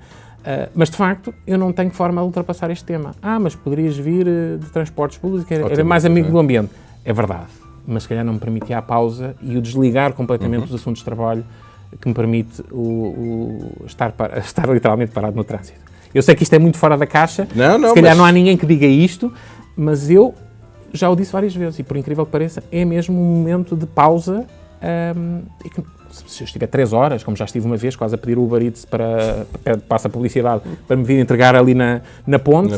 Mas, de facto, eu não tenho forma de ultrapassar este tema. Mas poderias vir de transportes públicos, era mais amigo do ambiente. É verdade, mas se calhar não me permitia a pausa e o desligar completamente dos assuntos de trabalho que me permite estar literalmente parado no trânsito. Eu sei que isto é muito fora da caixa, se calhar não há ninguém que diga isto, mas eu já o disse várias vezes e, por incrível que pareça, é mesmo um momento de pausa e que, se eu estiver 3 horas, como já estive uma vez, quase a pedir o Uber Eats passa a publicidade, para me vir entregar ali na ponte.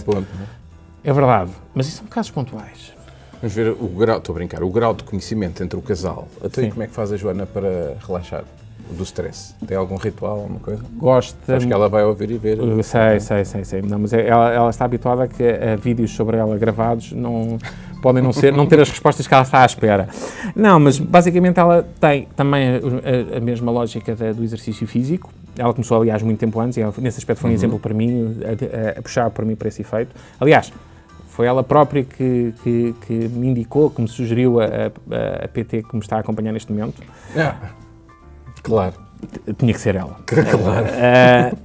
É verdade, mas isso são casos pontuais. Vamos ver o grau, estou a brincar, o grau de conhecimento entre o casal. Até como é que faz a Joana para relaxar do stress? Tem algum ritual, alguma coisa? Gosta. Acho que ela vai ouvir e ver. Sei. Não, mas ela está habituada a que vídeos sobre ela gravados podem não ter as respostas que ela está à espera. Não, mas basicamente ela tem também a mesma lógica do exercício físico. Ela começou, aliás, muito tempo antes, e nesse aspecto foi um exemplo para mim, a puxar para mim para esse efeito. Aliás, Foi ela própria que me indicou, que me sugeriu a PT que me está a acompanhar neste momento. Claro. Tinha que ser ela. Claro.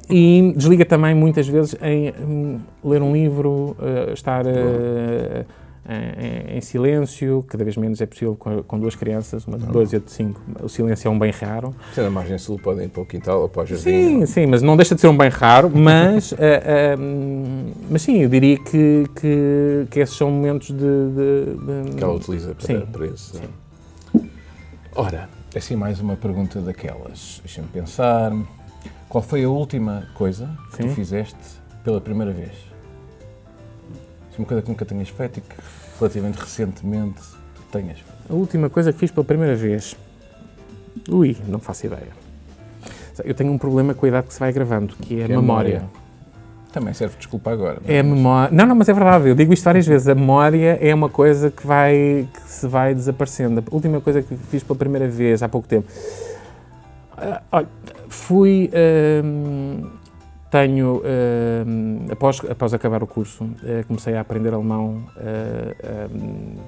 E desliga também muitas vezes em ler um livro, estar em silêncio, cada vez menos é possível com duas crianças, uma de 2 e outra de 5. O silêncio é um bem raro. Se é na margem sul, podem ir para o quintal ou para o jardim. Sim, mas não deixa de ser um bem raro, mas sim, eu diria que esses são momentos de que ela utiliza para isso. Sim. Ora, assim mais uma pergunta daquelas. Deixa-me pensar. Qual foi a última coisa que tu fizeste pela primeira vez? Uma coisa que nunca tenhas feito e que relativamente recentemente tu tenhas feito. A última coisa que fiz pela primeira vez? Não faço ideia. Eu tenho um problema com a idade que se vai gravando, que é a memória. Também serve de desculpa agora. É a memória. Não, mas é verdade, eu digo isto várias vezes. A memória é uma coisa que se vai desaparecendo. A última coisa que fiz pela primeira vez, há pouco tempo. Olha, após acabar o curso, comecei a aprender alemão,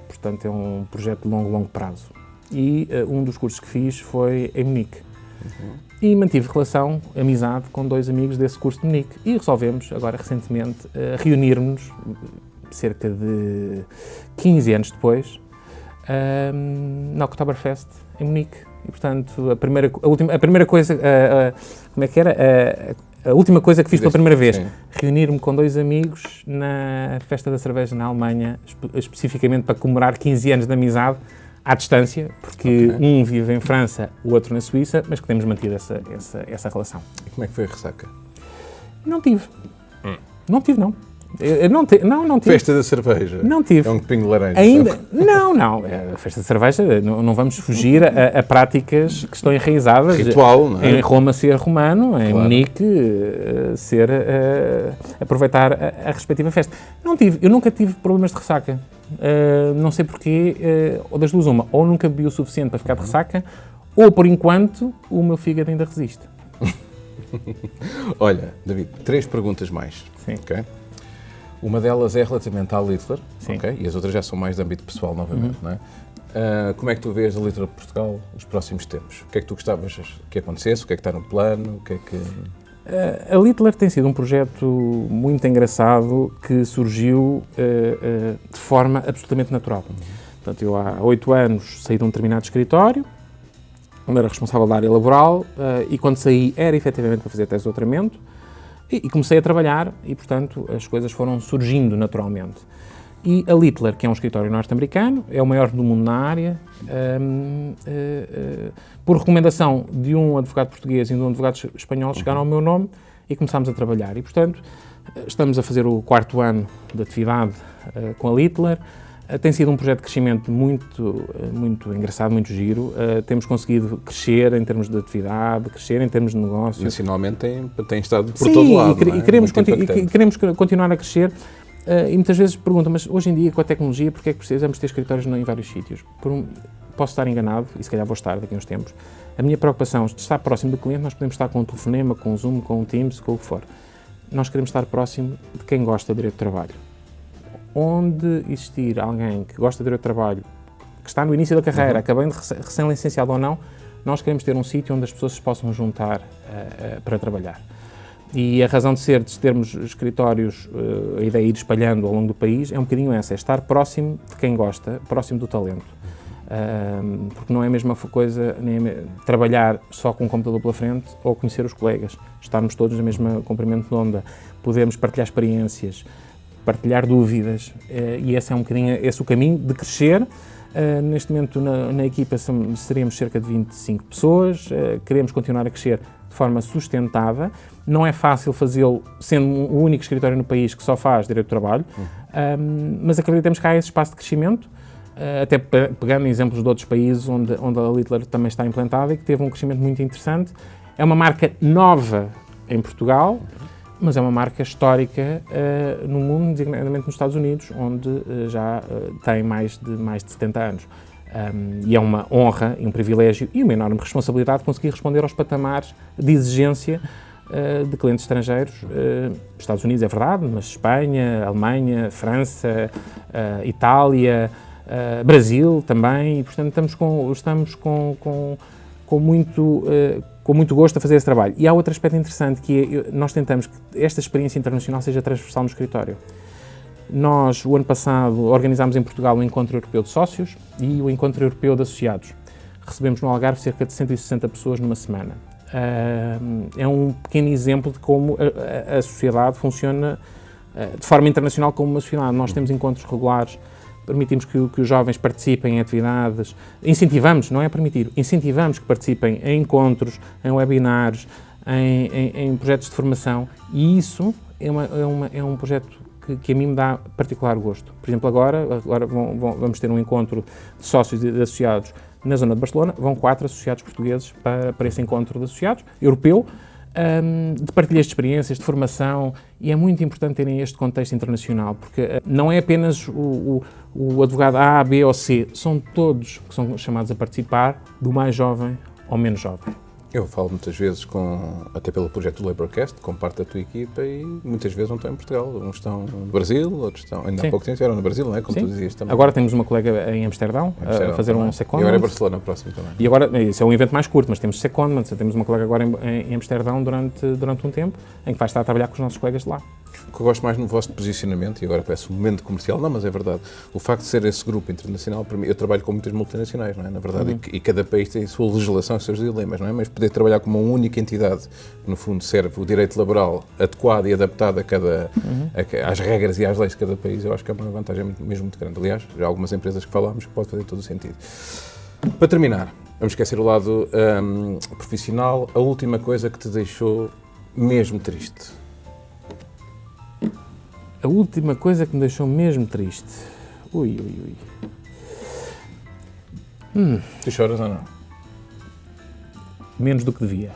portanto é um projeto de longo prazo. E um dos cursos que fiz foi em Munique. E mantive relação, amizade, com 2 amigos desse curso de Munique. E resolvemos, agora recentemente, reunir-nos, cerca de 15 anos depois, na Oktoberfest, em Munique. E, portanto, a primeira coisa, como é que era? A última coisa que fiz pela primeira vez, reunir-me com 2 amigos na Festa da Cerveja na Alemanha, especificamente para comemorar 15 anos de amizade, à distância, porque um vive em França, o outro na Suíça, mas que temos mantido essa relação. E como é que foi a ressaca? Não tive. Não tive, não. Não tive. Festa da cerveja? Não tive. É um copinho de laranja? Ainda? Não. A festa de cerveja, não vamos fugir a práticas que estão enraizadas. Ritual, não é? Em Roma ser romano, em Munique ser aproveitar a respectiva festa. Não tive. Eu nunca tive problemas de ressaca. Não sei porquê, ou das duas uma. Ou nunca bebi o suficiente para ficar de ressaca, ou por enquanto o meu fígado ainda resiste. Olha, David, 3 perguntas mais. Sim. Okay? Uma delas é relativamente à Littler, Sim. Okay? E as outras já são mais de âmbito pessoal, novamente, não é? Como é que tu vês a Littler de Portugal nos próximos tempos? O que é que tu gostavas que acontecesse? O que é que está no plano? O que é que... A Littler tem sido um projeto muito engraçado que surgiu de forma absolutamente natural. Portanto, eu há 8 anos saí de um determinado escritório, onde era responsável da área laboral, e quando saí era efetivamente para fazer tese de doutoramento, e comecei a trabalhar e, portanto, as coisas foram surgindo naturalmente. E a Littler, que é um escritório norte-americano, é o maior do mundo na área, por recomendação de um advogado português e de um advogado espanhol, chegaram ao meu nome e começámos a trabalhar. E, portanto, estamos a fazer o 4º ano de atividade com a Littler. Tem sido um projeto de crescimento muito engraçado, muito giro. Temos conseguido crescer em termos de atividade, crescer em termos de negócio. Nacionalmente tem estado por todo lado, e queremos continuar a crescer. E muitas vezes perguntam, mas hoje em dia com a tecnologia, porque é que precisamos ter escritórios em vários sítios? Posso estar enganado, e se calhar vou estar daqui a uns tempos. A minha preocupação é de estar próximo do cliente. Nós podemos estar com um telefonema, com um Zoom, com um Teams, com o que for. Nós queremos estar próximo de quem gosta de direito de trabalho. Onde existir alguém que gosta de direito de trabalho, que está no início da carreira, acabando de recém-licenciado ou não, nós queremos ter um sítio onde as pessoas se possam juntar para trabalhar. E a razão de ser de termos escritórios, a ideia de ir espalhando ao longo do país, é um bocadinho essa, é estar próximo de quem gosta, próximo do talento. Porque não é a mesma coisa trabalhar só com um computador pela frente ou conhecer os colegas, estarmos todos no mesmo comprimento de onda, podemos partilhar experiências, partilhar dúvidas, e esse é um bocadinho o caminho de crescer. Neste momento na equipa seríamos cerca de 25 pessoas, queremos continuar a crescer de forma sustentada. Não é fácil fazê-lo sendo o único escritório no país que só faz direito do trabalho, mas acreditamos que há esse espaço de crescimento, até pegando exemplos de outros países onde a Littler também está implantada e que teve um crescimento muito interessante. É uma marca nova em Portugal, mas é uma marca histórica no mundo, designadamente nos Estados Unidos, onde já tem mais de 70 anos. E é uma honra e um privilégio e uma enorme responsabilidade conseguir responder aos patamares de exigência de clientes estrangeiros, Estados Unidos é verdade, mas Espanha, Alemanha, França, Itália, Brasil também, e portanto estamos com muito gosto a fazer esse trabalho. E há outro aspecto interessante, que é, nós tentamos que esta experiência internacional seja transversal no escritório. Nós, o ano passado, organizámos em Portugal o Encontro Europeu de Sócios e o Encontro Europeu de Associados. Recebemos no Algarve cerca de 160 pessoas numa semana. É um pequeno exemplo de como a sociedade funciona de forma internacional como uma sociedade. Nós temos encontros regulares, permitimos que os jovens participem em atividades, incentivamos, não é permitir, incentivamos que participem em encontros, em webinars, em projetos de formação, e isso é um projeto que a mim me dá particular gosto. Por exemplo, agora vamos ter um encontro de sócios e de associados na zona de Barcelona, vão 4 associados portugueses para esse encontro de associados, europeu, de partilhas de experiências, de formação, e é muito importante terem este contexto internacional, porque não é apenas o advogado A, B ou C, são todos que são chamados a participar, do mais jovem ao menos jovem. Eu falo muitas vezes, até pelo projeto do Laborcast, com parte da tua equipa, e muitas vezes não estão em Portugal. Uns estão no Brasil, outros estão... Ainda há pouco tempo estiveram no Brasil, não é? Como tu dizias também. Agora temos uma colega em Amsterdão a fazer um secondment. E agora é Barcelona próximo também. E agora, isso é um evento mais curto, mas temos secondment. Temos uma colega agora em Amsterdão durante um tempo, em que vai estar a trabalhar com os nossos colegas de lá. O que eu gosto mais no vosso posicionamento, e agora parece um momento comercial, não, mas é verdade, o facto de ser esse grupo internacional, para mim, eu trabalho com muitas multinacionais, não é? Na verdade, e cada país tem a sua legislação, os seus dilemas, não é? Mas poder trabalhar como uma única entidade, que no fundo serve o direito laboral adequado e adaptado às regras e às leis de cada país, eu acho que é uma vantagem mesmo muito grande. Aliás, já há algumas empresas que falámos que pode fazer todo o sentido. Para terminar, vamos esquecer o lado profissional, a última coisa que te deixou mesmo triste. A última coisa que me deixou mesmo triste. Ui. Tu choras ou não? Menos do que devia.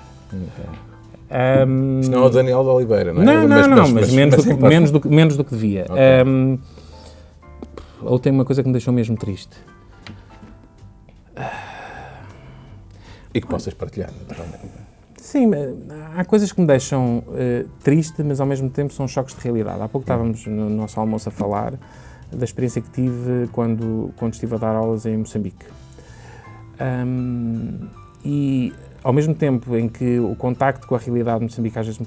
Isto não é o Daniel de Oliveira, não é? Mas menos do que devia. Okay. A última coisa que me deixou mesmo triste. E que possas partilhar, naturalmente. Sim, há coisas que me deixam triste, mas ao mesmo tempo são choques de realidade. Há pouco estávamos no nosso almoço a falar da experiência que tive quando estive a dar aulas em Moçambique. E ao mesmo tempo em que o contacto com a realidade de Moçambique, às vezes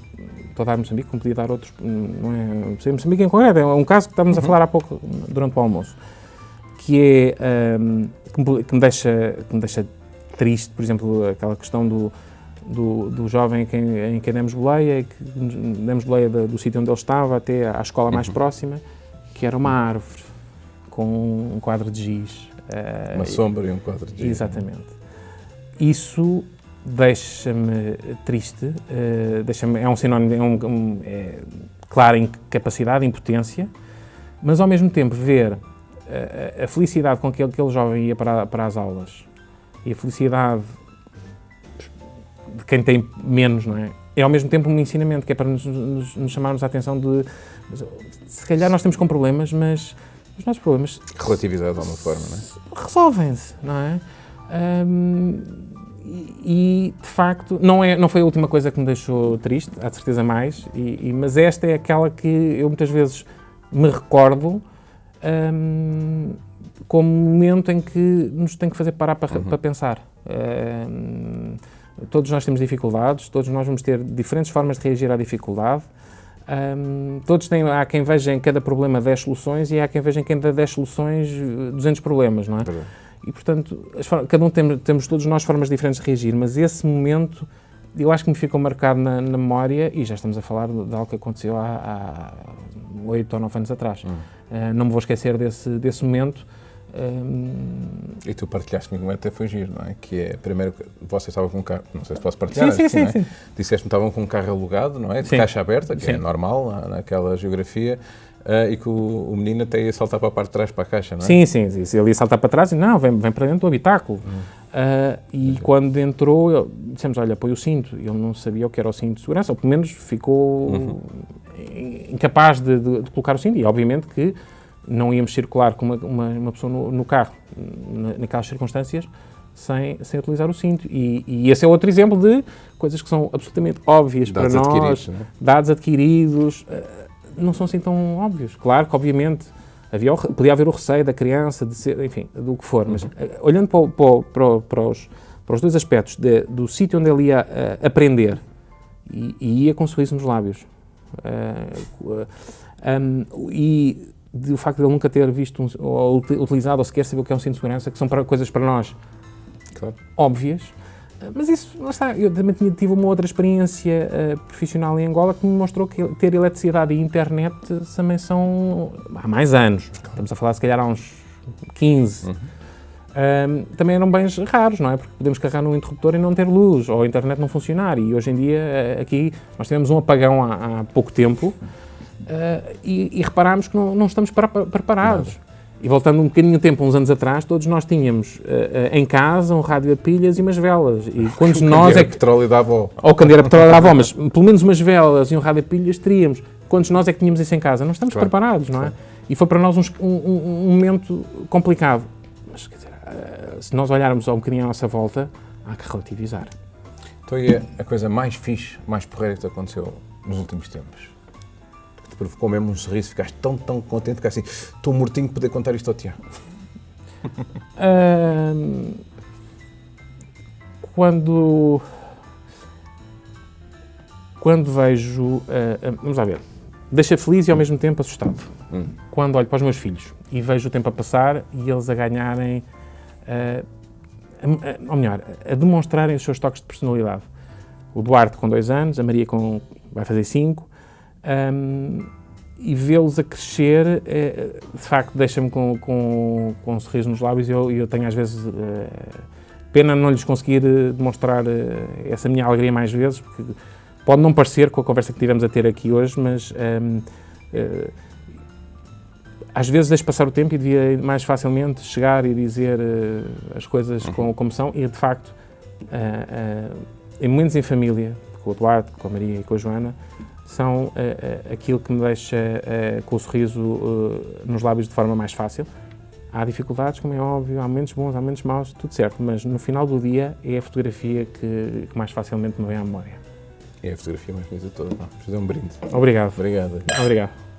estou a dar Moçambique, como podia dar outros, não é Moçambique em concreto, é um caso que estávamos a falar há pouco durante o almoço, que é que me deixa triste, por exemplo, aquela questão do jovem em quem demos boleia, do sítio onde ele estava até à escola mais próxima, que era uma árvore com um quadro de giz. Uma sombra e um quadro de giz. Exatamente. Isso deixa-me triste, é um sinónimo, claro, incapacidade, impotência, mas ao mesmo tempo ver a felicidade com que aquele jovem ia para as aulas e a felicidade de quem tem menos, não é? É ao mesmo tempo um ensinamento, que é para nos chamarmos a atenção de... Se calhar nós temos com problemas, mas os nossos problemas... Relatividade de alguma forma, não é? Resolvem-se, não é? E, de facto, não foi a última coisa que me deixou triste, há de certeza mais, mas esta é aquela que eu muitas vezes me recordo como um momento em que nos tem que fazer parar para pensar. Todos nós temos dificuldades, todos nós vamos ter diferentes formas de reagir à dificuldade. Há quem veja em cada problema 10 soluções e há quem veja em cada 10 soluções 200 problemas, não é? E, portanto, cada um temos todos nós formas diferentes de reagir, mas esse momento eu acho que me ficou marcado na memória, e já estamos a falar de algo que aconteceu há 8 ou 9 anos atrás. Não me vou esquecer desse momento. E tu partilhaste comigo, até foi giro, não é? Que é, primeiro, vocês estavam com um carro, não sei se posso partilhar, sim. Disseste-me que estavam com um carro alugado, não é? De caixa aberta, que é normal naquela geografia, e que o menino até ia saltar para a parte de trás, para a caixa, não é? Sim, ele ia saltar para trás e não, vem para dentro do habitáculo. E quando entrou, dissemos, olha, põe o cinto. Ele não sabia o que era o cinto de segurança, ou pelo menos ficou incapaz de colocar o cinto, e obviamente que não íamos circular com uma pessoa no carro naquelas circunstâncias sem utilizar o cinto. E esse é outro exemplo de coisas que são absolutamente óbvias Dados para nós, adquiridos, não é? dados adquiridos, não são assim tão óbvios. Claro que, obviamente, podia haver o receio da criança, de ser, enfim, do que for, mas olhando para os dois aspectos, do sítio onde ele ia aprender e ia com um sorriso nos lábios, e do facto de ele nunca ter visto ou utilizado ou sequer saber o que é um cinto de segurança, que são coisas para nós óbvias, mas isso, lá está, eu também tive uma outra experiência profissional em Angola que me mostrou que ter eletricidade e internet também são há mais anos, estamos a falar se calhar há uns 15, também eram bens raros, não é? Porque podemos carregar num interruptor e não ter luz, ou a internet não funcionar, e hoje em dia aqui nós tivemos um apagão há pouco tempo, e reparámos que não estamos preparados. E voltando um bocadinho de tempo, uns anos atrás, todos nós tínhamos em casa um rádio a pilhas e umas velas. E quando nós é que... petróleo da avó. Ou quando era petróleo da avó, mas pelo menos umas velas e um rádio a pilhas teríamos. Quantos nós é que tínhamos isso em casa? Não estamos preparados, não é? E foi para nós um momento complicado. Mas, quer dizer, se nós olharmos um bocadinho à nossa volta, há que relativizar. Então, e a coisa mais fixe, mais porreira que te aconteceu nos últimos tempos? Que te provocou mesmo um sorriso, ficaste tão contente que assim, estou mortinho de poder contar isto ao Tiago. Quando vejo, vamos lá ver, deixa feliz e ao mesmo tempo assustado. Quando olho para os meus filhos e vejo o tempo a passar e eles a ganharem, ou melhor, a demonstrarem os seus toques de personalidade. O Duarte com 2 anos, a Maria vai fazer 5, e vê-los a crescer, de facto, deixa-me com um sorriso nos lábios e eu tenho às vezes pena não lhes conseguir demonstrar essa minha alegria mais vezes, porque pode não parecer com a conversa que tivemos a ter aqui hoje, mas às vezes deixo passar o tempo e devia mais facilmente chegar e dizer as coisas como são, e de facto, em momentos em família, com o Duarte, com a Maria e com a Joana, são aquilo que me deixa com o sorriso nos lábios de forma mais fácil. Há dificuldades, como é óbvio, há momentos bons, há momentos maus, tudo certo, mas no final do dia é a fotografia que mais facilmente me vem à memória. É a fotografia mais bonita de toda. Vamos fazer um brinde. Obrigado. Obrigado. Obrigado.